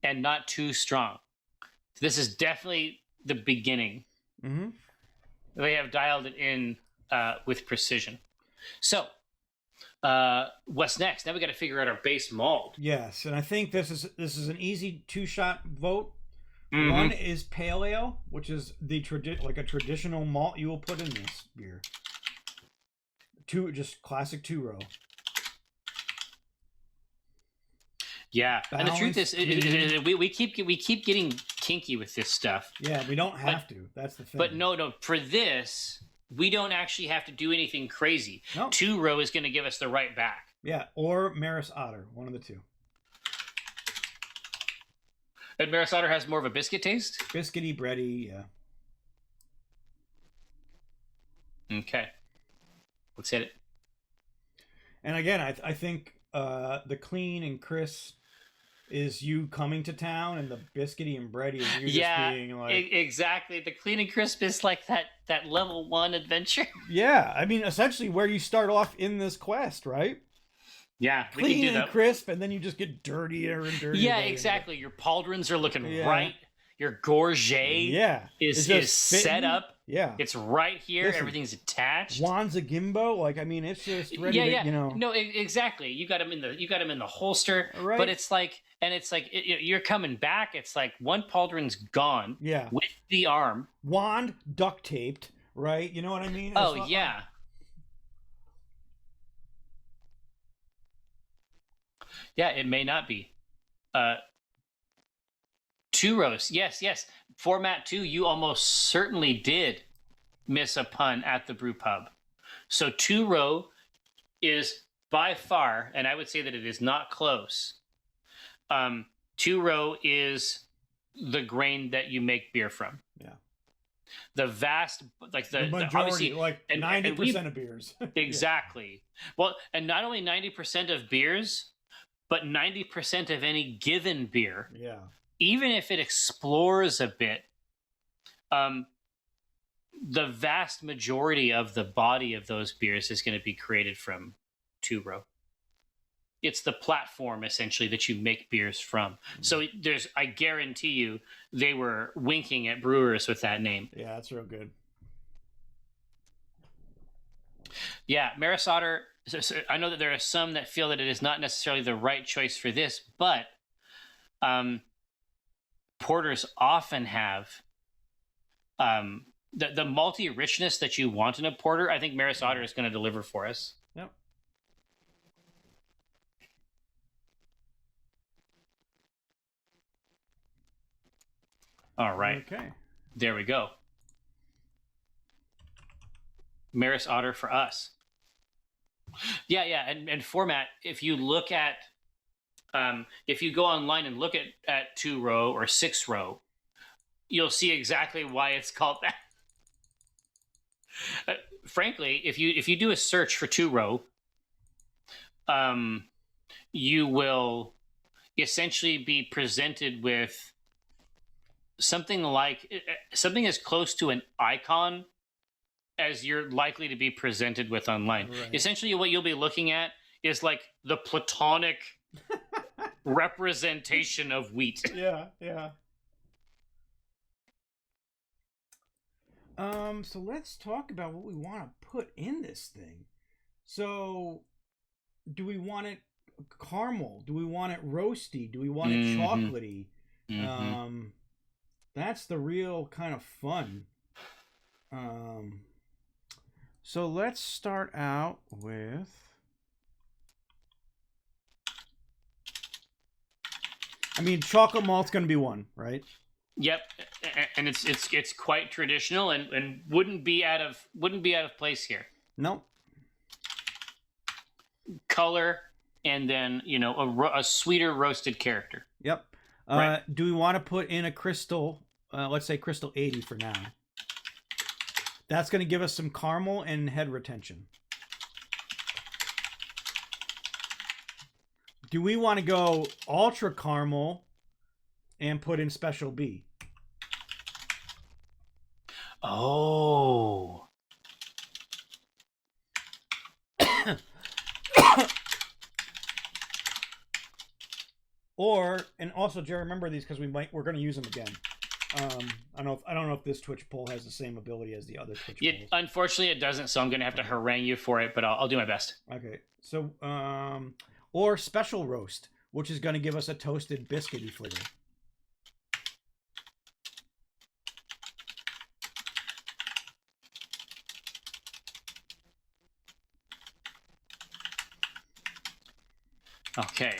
not too strong. This is definitely the beginning. They have dialed it in with precision. So, what's next? Now we got to figure out our base malt. Yes, and I think this is an easy 2-shot vote. One is pale ale, which is like a traditional malt you will put in this beer. 2, just classic 2-row. Yeah, and the truth is, we keep getting kinky with this stuff. Yeah, we don't have to. That's the thing. But no, for this, we don't actually have to do anything crazy. No. 2-row is going to give us the right back. Yeah, or Maris Otter, one of the two. And Maris Otter has more of a biscuit taste? Biscuity, bready, yeah. Okay. Let's hit it. And again, I think the clean and crisp is you coming to town, and the biscuity and bready is you just being like... exactly. The clean and crisp is like that level 1 adventure. Yeah, I mean, essentially where you start off in this quest, right? Yeah, clean we can do and that. Crisp, and then you just get dirtier and dirtier. Yeah, exactly. Your pauldrons are looking right. Your gorget is set up. Yeah. It's right here. Listen, everything's attached. Wands akimbo, like, I mean, it's just ready to, you know. No, exactly. You got them in the holster, right. But it's like, you're coming back. It's like one pauldron's gone. Yeah. With the arm. Wand duct taped, right? You know what I mean? Oh, yeah. Yeah, it may not be. 2-rows. Yes. Format 2, you almost certainly did miss a pun at the brew pub. So 2-row is by far, and I would say that it is not close. 2-row is the grain that you make beer from. Yeah. The vast, like the majority, like 90% of beers. Exactly. Yeah. Well, and not only 90% of beers, but 90% of any given beer. Yeah. Even if it explores a bit, the vast majority of the body of those beers is going to be created from 2-row. It's the platform, essentially, that you make beers from. Mm-hmm. So I guarantee you, they were winking at brewers with that name. Yeah, that's real good. Yeah, Maris Otter. So I know that there are some that feel that it is not necessarily the right choice for this, but porters often have the malty richness that you want in a porter. I think Maris Otter is going to deliver for us. Yep. All right. Okay. There we go. Maris Otter for us. Yeah, and format. If you look at, if you go online and look at 2-row or 6-row, you'll see exactly why it's called that. Frankly, if you do a search for 2-row, you will essentially be presented with something as close to an icon as you're likely to be presented with online. Right. Essentially, what you'll be looking at is like the platonic representation of wheat. Yeah. So let's talk about what we want to put in this thing. So, do we want it caramel? Do we want it roasty? Do we want it chocolatey? Mm-hmm. That's the real kind of fun. So let's start out with... I mean, chocolate malt's going to be one, right? Yep, and it's quite traditional and wouldn't be out of place here. Nope. Color, and then a sweeter roasted character. Yep. Right. Do we want to put in a crystal? Let's say crystal 80 for now. That's going to give us some caramel and head retention. Do we want to go ultra caramel and put in special B? Oh. And also, Jerry, remember these because we're going to use them again. I don't know if this Twitch poll has the same ability as the other Twitch polls. Unfortunately, it doesn't, so I'm going to have to harangue you for it, but I'll do my best. Okay. So, or special roast, which is going to give us a toasted biscuity flavor. Okay.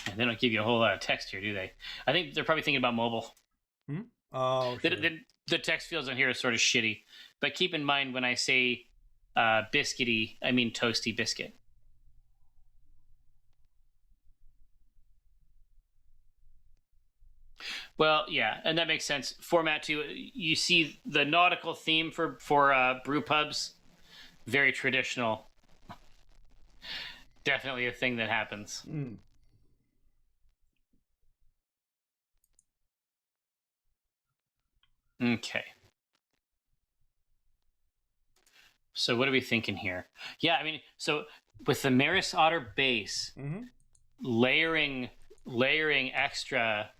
And they don't give you a whole lot of text here, do they? I think they're probably thinking about mobile. Oh, sure. The text fields on here are sort of shitty, but keep in mind when I say biscuity, I mean toasty biscuit. Well, yeah, and that makes sense. Format 2, you see the nautical theme for brew pubs, very traditional. Definitely a thing that happens. Mm. Okay. So what are we thinking here? Yeah, I mean, so with the Maris Otter base, layering extra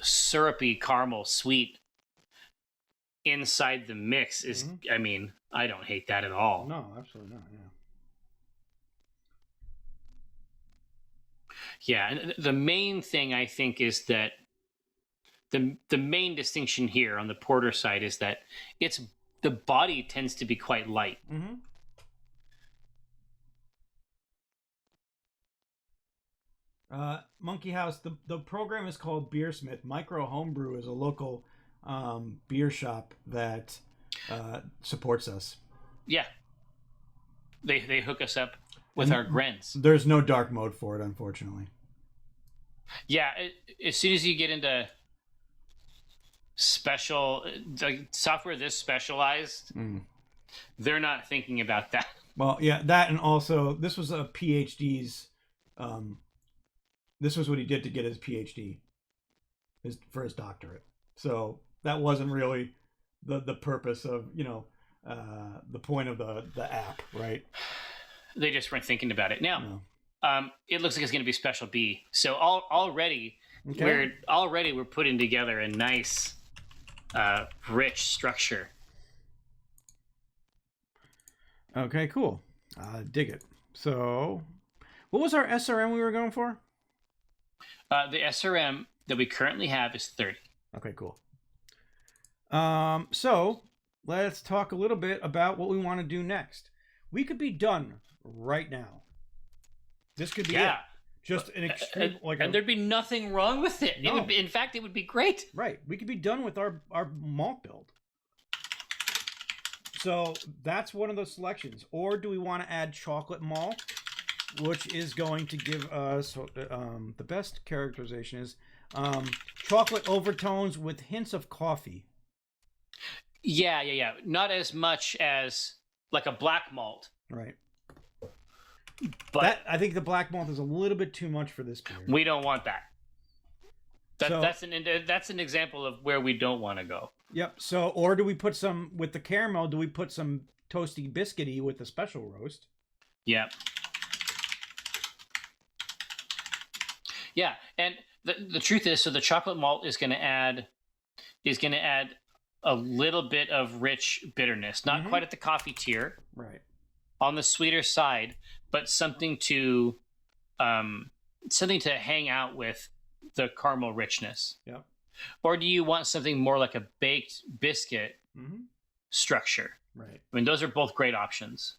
syrupy caramel sweet inside the mix is, I mean, I don't hate that at all. No, absolutely not. Yeah, and the main thing I think is that the main distinction here on the porter side is that the body tends to be quite light. Monkey House, the program is called Beersmith. Micro Homebrew is a local beer shop that supports us. Yeah. They hook us up with our grens. There's no dark mode for it, unfortunately. Yeah, as soon as you get into special software this specialized, they're not thinking about that. Well, yeah, that, and also this was a PhD's. This was what he did to get his PhD, for his doctorate. So that wasn't really the purpose of the point of the app, right? They just weren't thinking about it. Now, it looks like it's going to be Special B. So already we're putting together a nice, rich structure. Okay, cool. Dig it. So, what was our SRM we were going for? The SRM that we currently have is 30. Okay, cool. So let's talk a little bit about what we want to do next. We could be done right now. This could be it. Just an extreme, and there'd be nothing wrong with it. No. It would be, in fact, it would be great. Right. We could be done with our malt build. So that's one of those selections. Or do we want to add chocolate malt, which is going to give us the best characterization is chocolate overtones with hints of coffee. Yeah. Not as much as like a black malt. Right. But I think the black malt is a little bit too much for this beer. We don't want that. That's an example of where we don't want to go. Yep. So, or do we put some with the caramel? Do we put some toasty biscuity with the special roast? Yep. Yeah, and the truth is, so the chocolate malt is going to add a little bit of rich bitterness, not quite at the coffee tier, right? On the sweeter side, but something to hang out with the caramel richness. Yep. Or do you want something more like a baked biscuit structure? Right. I mean, those are both great options.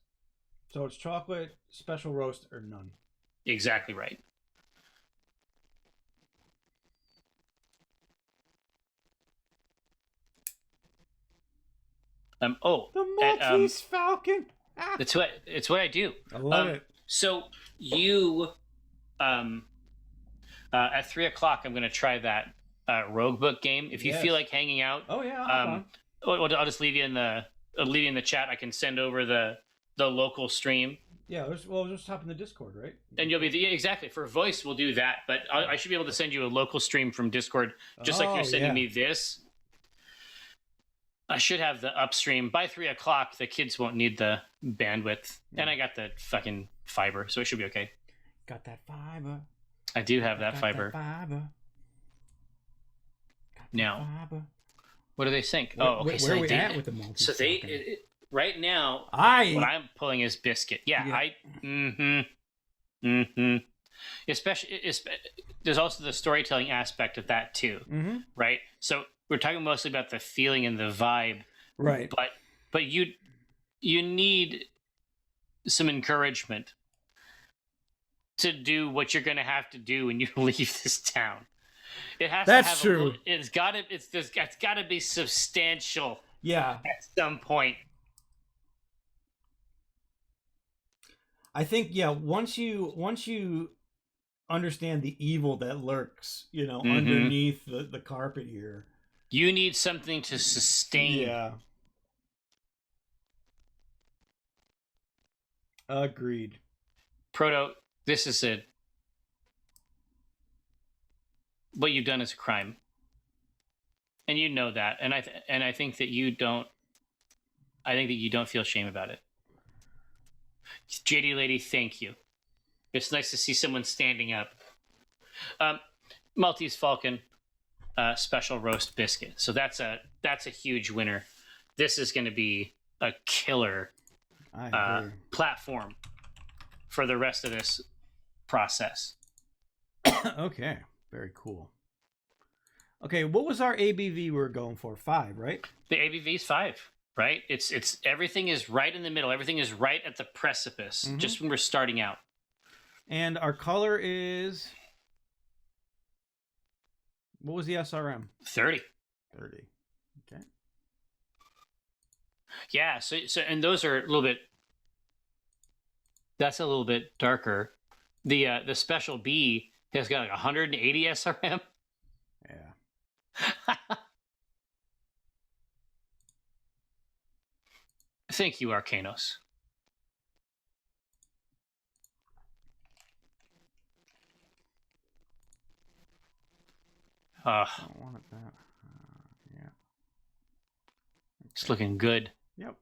So it's chocolate, special roast, or none. Exactly right. The Maltese Falcon. It's what I do. I love it. So you, at 3:00, I'm going to try that Rogue Book game. If you feel like hanging out, I'll just leave you in the chat. I can send over the local stream. Yeah, we'll just hop in the Discord, right? And you'll be exactly for voice. We'll do that, but I should be able to send you a local stream from Discord, just like you're sending me this. I should have the upstream by 3:00. The kids won't need the bandwidth, and I got the fucking fiber, so it should be okay. Got that fiber. I do have that fiber. Now, what do they think? Okay. Where are we at with the Maltese? So right now, what I'm pulling is biscuit. Yeah. Especially, there's also the storytelling aspect of that too, right? So we're talking mostly about the feeling and the vibe, right? But you need some encouragement to do what you're going to have to do when you leave this town. It has That's to have true. It's got to be substantial. Yeah. At some point. I think once you understand the evil that lurks, underneath the carpet here. You need something to sustain. Yeah. Agreed. Proto, this is it. What you've done is a crime. And you know that. And I think that you don't feel shame about it. JD Lady, thank you. It's nice to see someone standing up. Maltese Falcon special roast biscuit. So that's a huge winner. This is going to be a killer platform for the rest of this process. Okay, very cool. Okay, what was our ABV we were going for? 5, right? The ABV is 5, right? It's everything is right in the middle. Everything is right at the precipice, just when we're starting out. And our color is... What was the SRM? 30. 30. Okay. Yeah, so and those are a little bit... That's a little bit darker. The Special B has got like 180 SRM. Yeah. Thank you, Arcanos. I don't want it that. Yeah. Okay. It's looking good. Yep.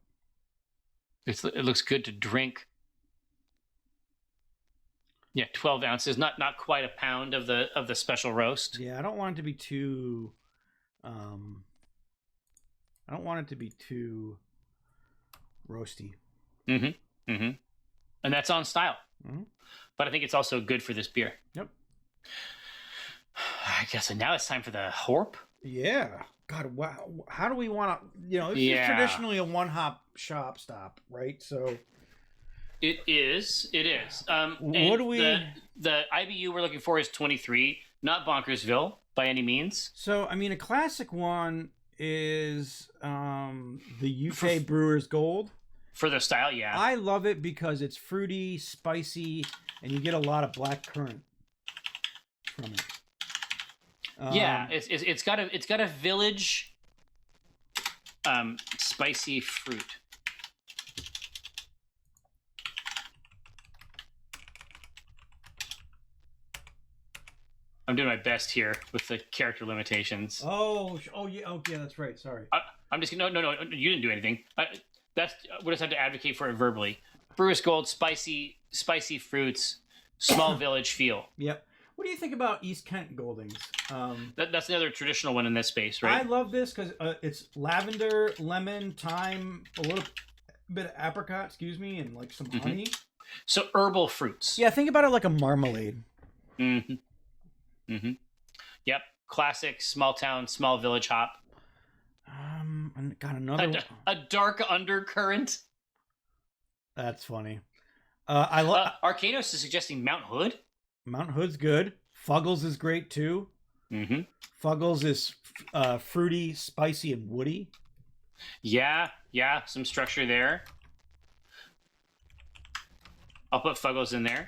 It looks good to drink. Yeah, 12 ounces, not quite a pound of the special roast. Yeah, I don't want it to be too. I don't want it to be too roasty. And that's on style. But I think it's also good for this beer. Yep. I guess now it's time for the Horp. Yeah. God, wow. How do we want to? This is traditionally a one-hop shop stop, right? So. It is. What do we? The IBU we're looking for is 23, not Bonkersville by any means. So I mean, a classic one is the UK Brewers Gold. For the style, yeah. I love it because it's fruity, spicy, and you get a lot of black currant from it. Yeah, it's got a village spicy fruit. I'm doing my best here with the character limitations. Oh yeah, that's right. Sorry. I'm just no. You didn't do anything. We'll just have to advocate for it verbally. Brewers Gold, spicy fruits, small village feel. Yep. What do you think about East Kent Goldings? That's another traditional one in this space, right? I love this because it's lavender, lemon, thyme, a little bit of apricot, and like some honey. So herbal fruits. Yeah, think about it like a marmalade. Yep. Classic small town, small village hop. I got another a dark undercurrent. That's funny. I love Arcanos is suggesting Mount Hood. Mount Hood's good. Fuggles is great too. Fuggles is fruity, spicy, and woody. Yeah, some structure there. I'll put Fuggles in there.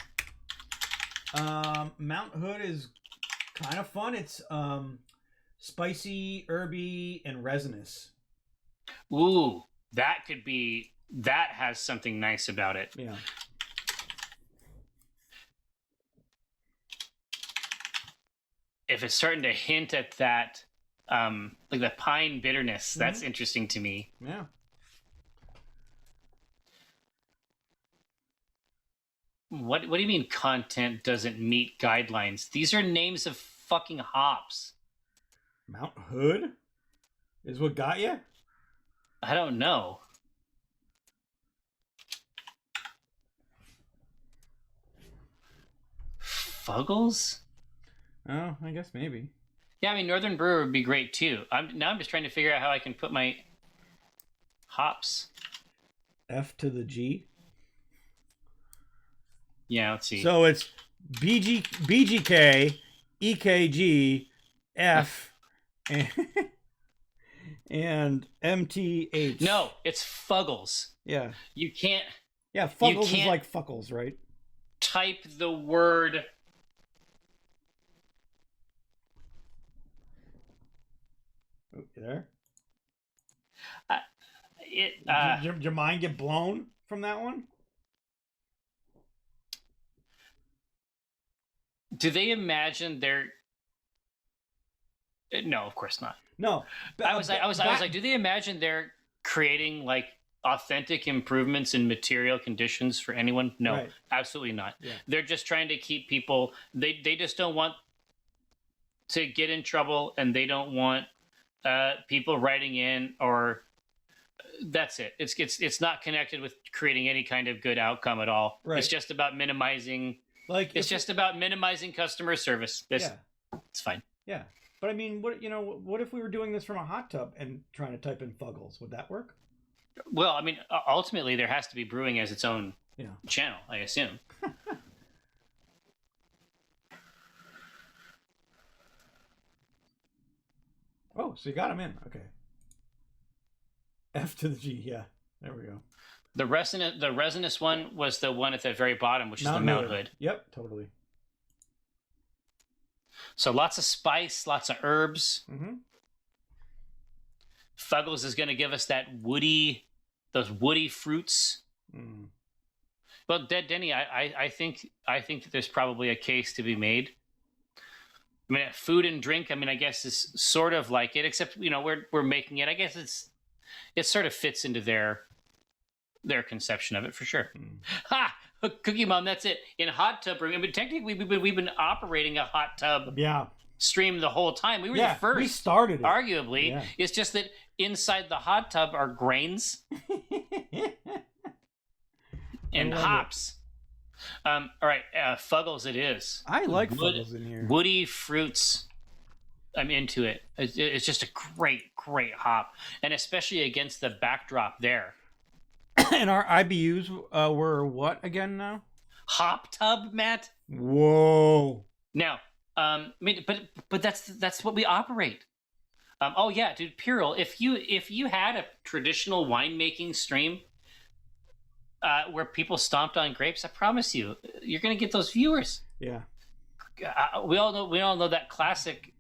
Mount Hood is kind of fun. It's spicy, herby, and resinous. Ooh, that has something nice about it. Yeah. If it's starting to hint at that, like the pine bitterness, that's interesting to me. Yeah. What do you mean content doesn't meet guidelines? These are names of fucking hops. Mount Hood is what got you? I don't know. Fuggles? Oh, I guess maybe. Yeah, I mean, Northern Brewer would be great too. I'm just trying to figure out how I can put my hops. F to the G. Yeah, let's see. So it's BGK, EKG, F and MTH. No, it's Fuggles. Yeah. You can't. Yeah, Fuggles is like Fuckles, right? Type the word. Oh, you there? Did your mind get blown from that one? Do they imagine they're? No, of course not. No, I was like, do they imagine they're creating like authentic improvements in material conditions for anyone? No, right. Absolutely not. Yeah. They're just trying to keep people. They just don't want to get in trouble, and they don't want people writing in, or that's it. It's not connected with creating any kind of good outcome at all. Right. It's just about minimizing. It's just about minimizing customer service. It's fine. Yeah. But I mean, what if we were doing this from a hot tub and trying to type in Fuggles? Would that work? Well, I mean, ultimately there has to be brewing as its own channel, I assume. Oh, so you got them in. Okay. F to the G. Yeah. There we go. The resinous one was the one at the very bottom, which is the Mount Hood. Yep, totally. So lots of spice, lots of herbs. Mm-hmm. Fuggles is going to give us those woody fruits. Mm. Well, Denny, I think that there's probably a case to be made. I mean, food and drink, I mean, I guess is sort of like it, except we're making it. I guess it sort of fits into their conception of it for sure. Mm. Ha! Cookie Mom, that's it. In hot tub brewing, I mean, technically we've been operating a hot tub stream the whole time. We were the first. We started it. Arguably. Yeah. It's just that inside the hot tub are grains and hops. All right, Fuggles it is. I like Fuggles in here. Woody fruits. I'm into it. It's just a great hop. And especially against the backdrop there. And our IBUs were what again now? Hop tub, Matt. Whoa. Now, I mean, but that's what we operate. Oh yeah, dude, Piril. If you had a traditional winemaking stream where people stomped on grapes, I promise you, you're gonna get those viewers. Yeah. We all know that classic,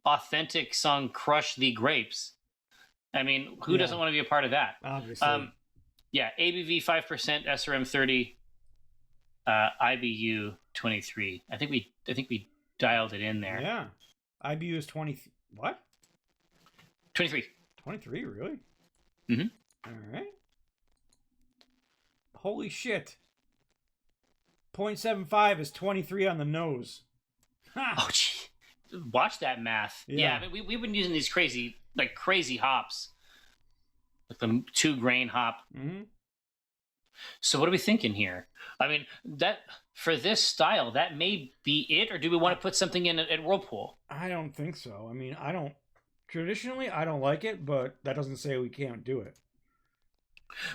authentic song, "Crush the Grapes." I mean, who doesn't want to be a part of that? Obviously. Yeah, ABV 5%, SRM 30, IBU 23. I think we dialed it in there. Yeah, IBU is 20. What? 23. 23, really? Mm-hmm. All right. Holy shit. 0.75 is 23 on the nose. Ha! Oh, gee. Watch that math. Yeah, I mean, we've been using these crazy hops, like the 2 grain hop. Mm-hmm. So what are we thinking here? I mean, that for this style, that may be it, or do we want to put something in at Whirlpool? I don't think so. I mean, traditionally I don't like it, but that doesn't say we can't do it.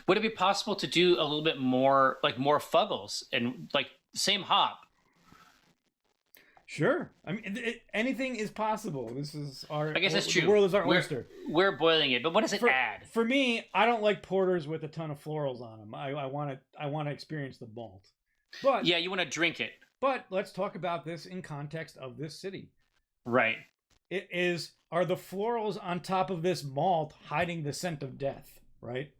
Would it be possible to do a little bit more, like more Fuggles and like same hop? Sure. I mean, anything is possible. This is I guess that's true. The world is our oyster. We're boiling it, but what does it add? For me, I don't like porters with a ton of florals on them. I want to experience the malt. But yeah, you want to drink it. But let's talk about this in context of this city. Right. Are the florals on top of this malt hiding the scent of death? Right.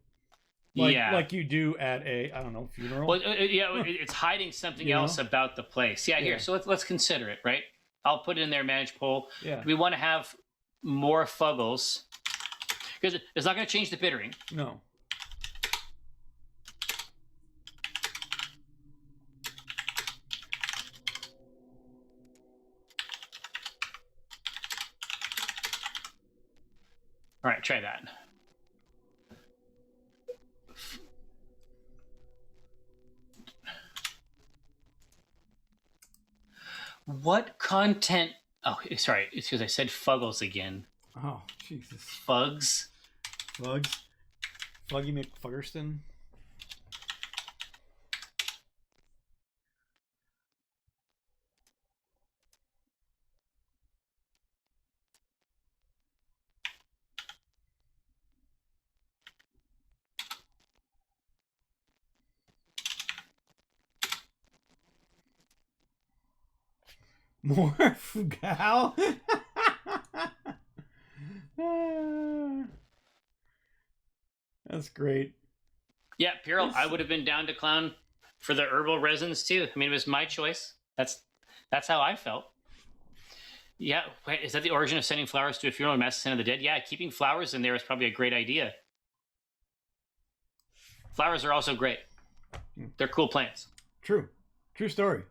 Like you do at a, I don't know, funeral. Well, it's hiding something else about the place. Yeah, here. So let's consider it, right? I'll put it in there, manage poll. Yeah. Do we want to have more Fuggles? Because it's not going to change the bittering. No. All right, try that. What content? Oh, sorry. It's because I said Fuggles again. Oh, Jesus. Fugs. Fuggy McFuggerston. More Fugal? That's great. Yeah, Pyrrell, I would have been down to clown for the herbal resins too. I mean, it was my choice. That's how I felt. Yeah, wait, is that the origin of sending flowers to a funeral and mass sin of the dead? Yeah, keeping flowers in there is probably a great idea. Flowers are also great. They're cool plants. True story.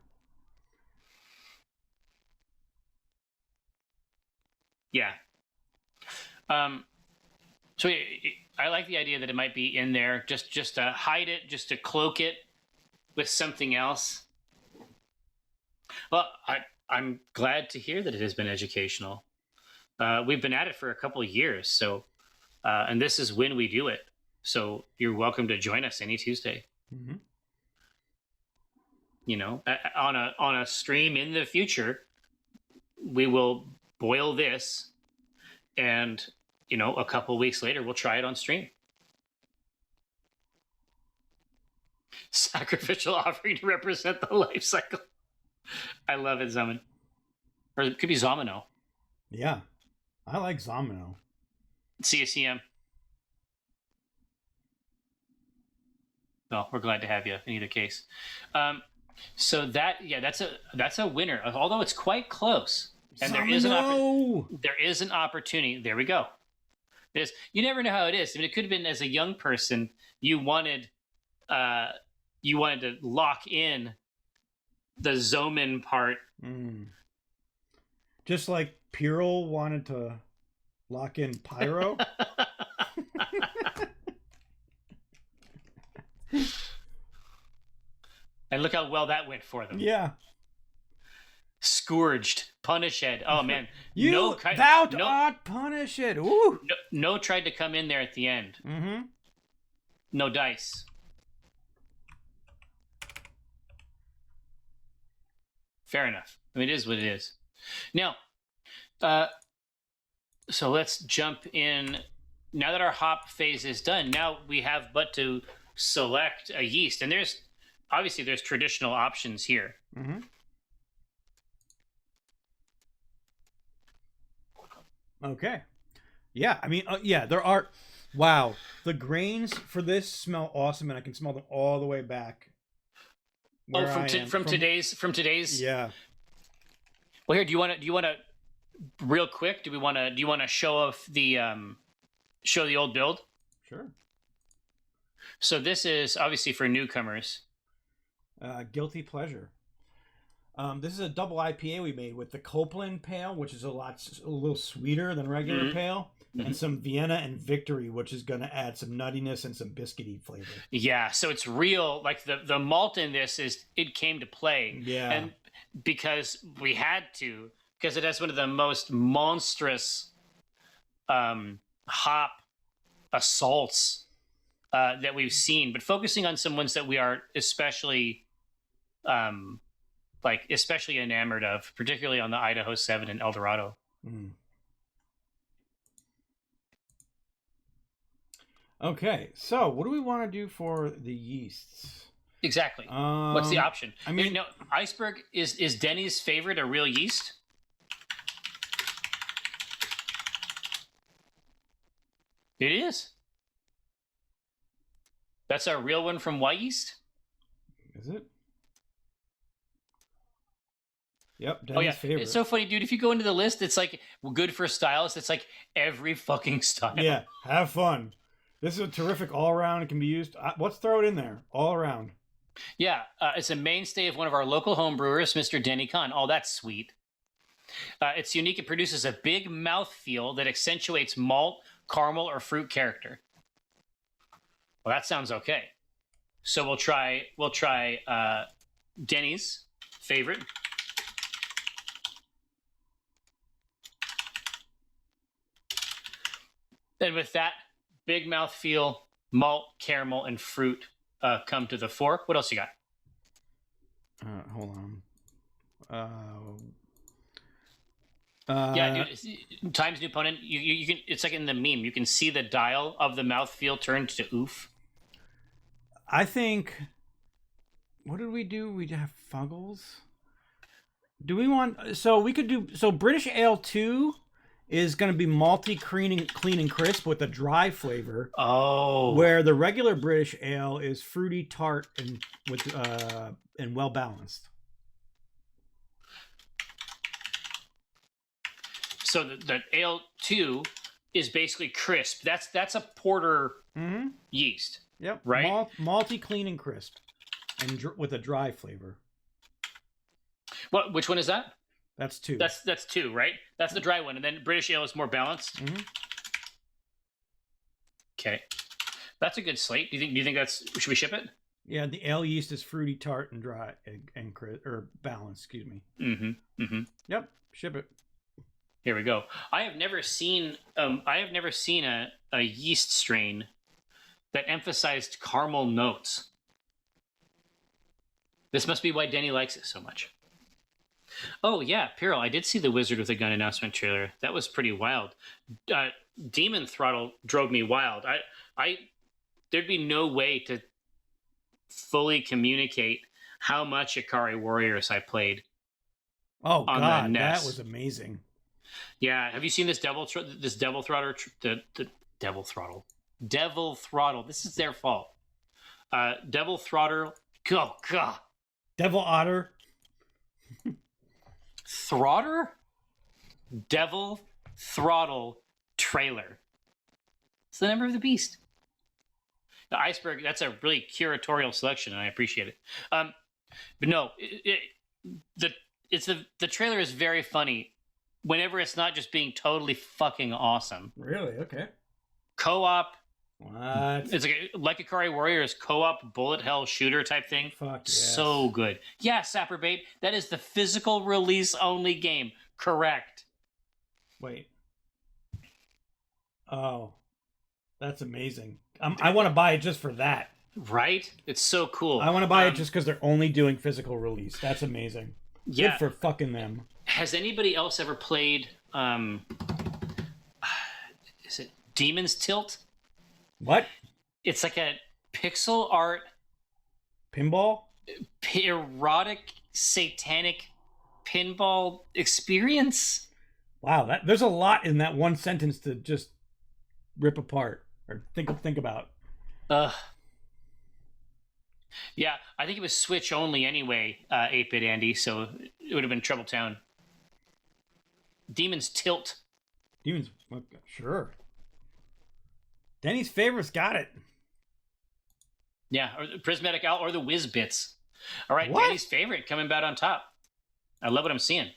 Yeah. So I like the idea that it might be in there, just to hide it, just to cloak it with something else. Well, I'm glad to hear that it has been educational. We've been at it for a couple of years, so and this is when we do it. So you're welcome to join us any Tuesday. Mm-hmm. You know, on a stream in the future, we will boil this, and you know, a couple weeks later, we'll try it on stream. Sacrificial offering to represent the life cycle. I love it, Zaman. Or it could be Zamino. Yeah, I like Zamino. CSCM. Well, we're glad to have you in either case. So that's a winner. Although it's quite close, and Zamino! there is an opportunity. There we go. You never know how it is. I mean, it could have been as a young person you wanted to lock in the Zomin part. Just like Pyrrell wanted to lock in Pyro. And look how well that went for them. Yeah. Scourged, punished. Oh man, thou art punished. Ooh. No tried to come in there at the end. Mm-hmm. No dice. Fair enough. I mean, it is what it is. Now, so let's jump in. Now that our hop phase is done, now we have but to select a yeast, and there's traditional options here. Mm-hmm. Okay. Yeah, I mean, there are. Wow, the grains for this smell awesome, and I can smell them all the way back. From today's. Yeah. Well, here, do you want to real quick? Do you want to show off the old build? Sure. So this is obviously for newcomers. Guilty Pleasure. This is a double IPA we made with the Copeland Pale, which is a little sweeter than regular pale, and some Vienna and Victory, which is going to add some nuttiness and some biscuity flavor. Yeah, so it's real. Like the malt in this it came to play. Yeah, and because we had to, because it has one of the most monstrous hop assaults that we've seen, but focusing on some ones that we are especially enamored of, particularly on the Idaho 7 and Eldorado. Okay, so what do we want to do for the yeasts? Exactly. What's the option? I mean, Iceberg is Denny's favorite a real yeast? It is. That's our real one from White Yeast? Is it? Yep, Denny's favorite. It's so funny, dude. If you go into the list, it's like good for stylists. It's like every fucking style. Yeah, have fun. This is a terrific all-around. It can be used. Let's throw it in there. All around. Yeah, it's a mainstay of one of our local home brewers, Mr. Denny Kahn. Oh, that's sweet. It's unique. It produces a big mouthfeel that accentuates malt, caramel, or fruit character. Well, that sounds okay. So we'll try Denny's favorite. And with that big mouthfeel, malt, caramel, and fruit come to the fore. What else you got? Hold on. Yeah, dude, Times New Opponent. You can. It's like in the meme. You can see the dial of the mouthfeel turned to oof. I think. What did we do? We have Fuggles. Do we want? So we could do. So British Ale 2 is going to be malty, clean and crisp with a dry flavor. Oh. Where the regular British Ale is fruity, tart, and well balanced. So the Ale 2 is basically crisp. That's a porter yeast. Yep. Right. Malty, clean and crisp, and with a dry flavor. What? Which one is that? That's 2. That's 2, right? That's the dry one, and then British Ale is more balanced. Mm-hmm. Okay, that's a good slate. Do you think that's? Should we ship it? Yeah, the ale yeast is fruity, tart, and dry, and balanced. Excuse me. Yep, ship it. Here we go. I have never seen a yeast strain that emphasized caramel notes. This must be why Denny likes it so much. Oh yeah, Pyrrell, I did see the Wizard with a Gun announcement trailer. That was pretty wild. Demon Throttle drove me wild. There'd be no way to fully communicate how much Ikari Warriors I played. Oh God, that was amazing. Yeah, have you seen this Devil Throttle? The Devil Throttle. Devil Throttle. This is their fault. Devil Throttle. Oh God. Devil Otter. Throtter? Devil Throttle trailer. It's the number of the beast. The Iceberg, that's a really curatorial selection, and I appreciate it. But no, the trailer is very funny whenever it's not just being totally fucking awesome. Really? Okay. Co-op. What? It's like Ikari Warriors co-op bullet hell shooter type thing. Fuck yes. So good. Yeah, Sapperbait, that is the physical release only game. Correct. Wait. Oh, that's amazing. I want to buy it just for that. Right? It's so cool. I want to buy it just because they're only doing physical release. That's amazing. Yeah. Good for fucking them. Has anybody else ever played is it Demon's Tilt? What? It's like a pixel art pinball? Erotic satanic pinball experience. Wow, there's a lot in that one sentence to just rip apart or think about. Yeah, I think it was Switch only anyway, 8-bit Andy, so it would have been Trouble Town. Demon's Tilt. Sure. Denny's favorites got it. Yeah, or the Prismatic Owl or the Whiz Bits. All right, what? Denny's favorite coming back on top. I love what I'm seeing.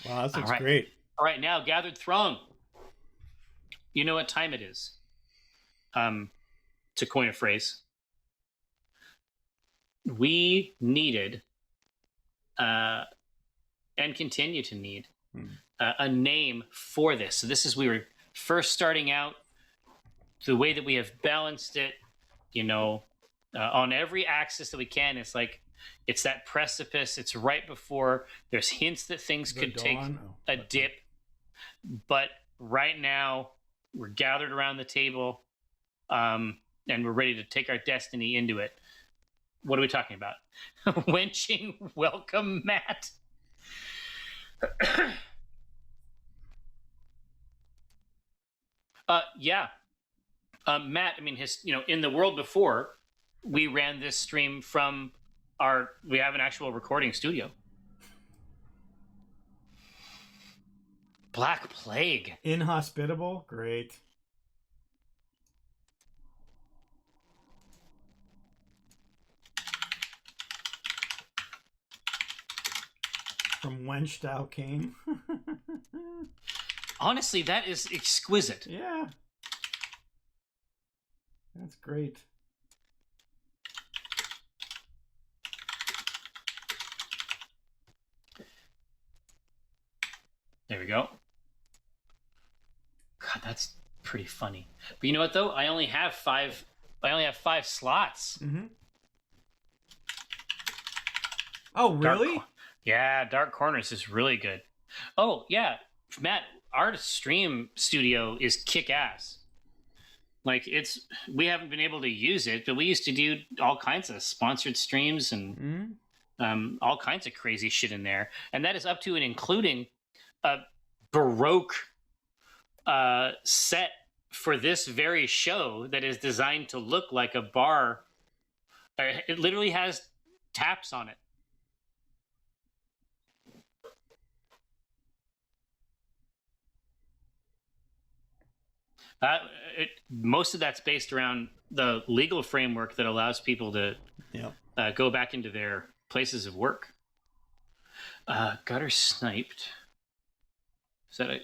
Wow, this looks great. All right, now Gathered Throng. You know what time it is. To coin a phrase. We needed, and continue to need, a name for this. So this is, we were first starting out, the way that we have balanced it, on every axis that we can. It's like, it's that precipice. It's right before. There's hints that things could take a dip. But right now, we're gathered around the table, and we're ready to take our destiny into it. What are we talking about? Wenching welcome, Matt. Yeah. Matt, I mean, in the world before, we ran this stream from we have an actual recording studio. Black Plague. Inhospitable? Great. From whence thou came. Honestly, that is exquisite. Yeah. That's great. There we go. God, that's pretty funny. But you know what though? I only have five slots. Mm-hmm. Oh, really? Dark Corners is really good. Oh, yeah. Matt, our stream studio is kick-ass. Like, we haven't been able to use it, but we used to do all kinds of sponsored streams, and all kinds of crazy shit in there, and that is up to and including a Baroque set for this very show that is designed to look like a bar. It literally has taps on it. Most of that's based around the legal framework that allows people to go back into their places of work. Gutter sniped. Is that it?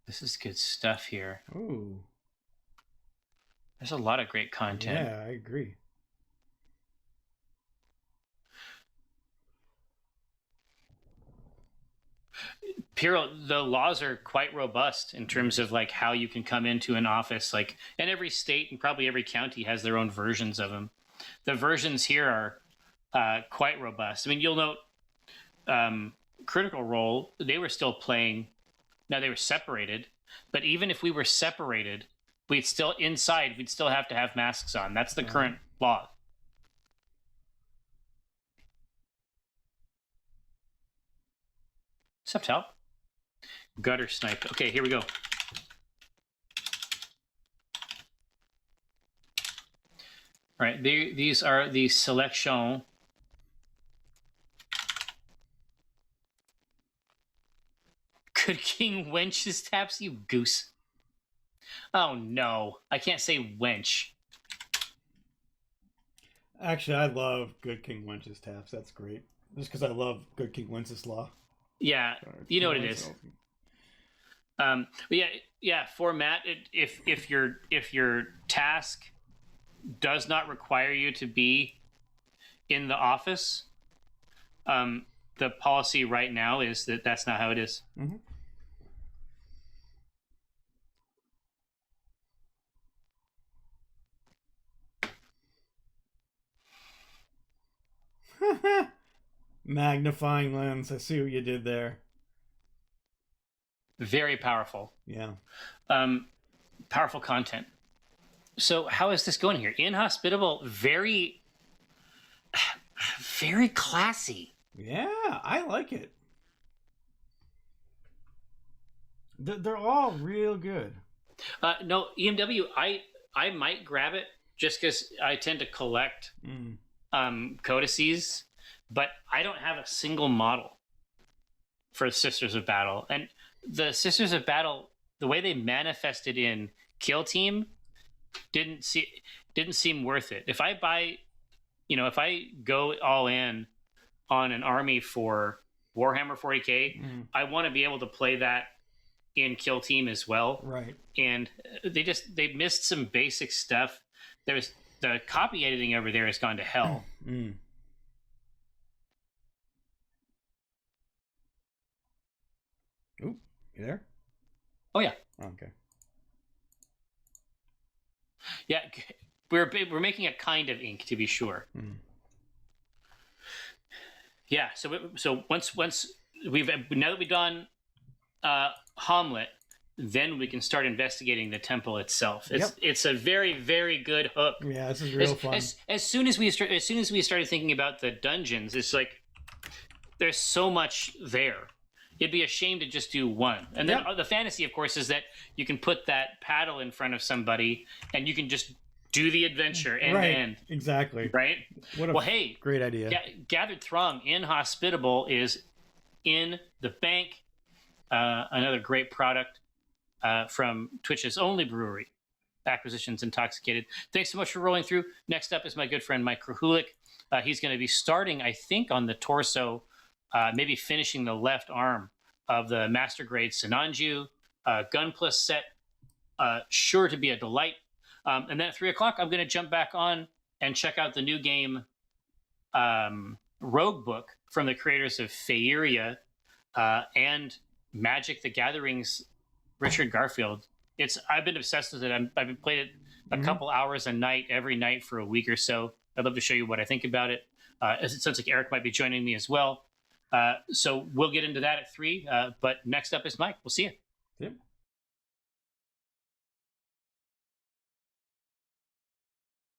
This is good stuff here. Ooh. There's a lot of great content. Yeah, I agree. Piero, the laws are quite robust in terms of like how you can come into an office. Like, and every state and probably every county has their own versions of them. The versions here are quite robust. I mean, you'll note Critical Role, they were still playing. Now they were separated, but even if we were separated, we'd still have to have masks on. That's the current law. What's up, Tal? Gutter snipe. Okay, here we go. All right, these are the selection. Good King Wench's taps, you goose. Oh no, I can't say wench. Actually, I love Good King Wench's taps. That's great. Just because I love Good King Wenceslaw. Yeah, you know what it is. But yeah. Format. If your task does not require you to be in the office, the policy right now is that that's not how it is. Mm-hmm. Magnifying lens. I see what you did there. Very powerful. Yeah. Powerful content. So how is this going here? Inhospitable, very, very classy. Yeah, I like it. They're all real good. No, EMW, I might grab it just because I tend to collect codices, but I don't have a single model for Sisters of Battle. And the Sisters of Battle, the way they manifested in Kill Team, didn't seem worth it. If I go all in on an army for Warhammer 40K, I want to be able to play that in Kill Team as well. Right. And they missed some basic stuff. There's the copy editing over there has gone to hell. Ooh, you there? Oh yeah. Okay. Yeah, we're making a kind of ink, to be sure. Yeah, so once now that we've done Hamlet, then we can start investigating the temple itself. It's a very, very good hook. Yeah, this is real fun. As soon as we started thinking about the dungeons, it's like there's so much there. It'd be a shame to just do one. And then the fantasy, of course, is that you can put that paddle in front of somebody and you can just do the adventure end to end. Exactly. Right? Hey, great idea. Gathered Throng, Inhospitable is in the bank. Another great product from Twitch's only brewery, Acquisitions Intoxicated. Thanks so much for rolling through. Next up is my good friend Mike Krahulik. He's going to be starting, I think, on the torso, maybe finishing the left arm of the Master Grade Sinanju Gun Plus set. Sure to be a delight. And then at 3 o'clock, I'm going to jump back on and check out the new game Rogue Book from the creators of Faeria and Magic the Gathering's Richard Garfield. I've been obsessed with it. I've been playing it a couple hours a night, every night for a week or so. I'd love to show you what I think about it. It sounds like Eric might be joining me as well. So we'll get into that at 3. But next up is Mike. We'll see you. Yeah.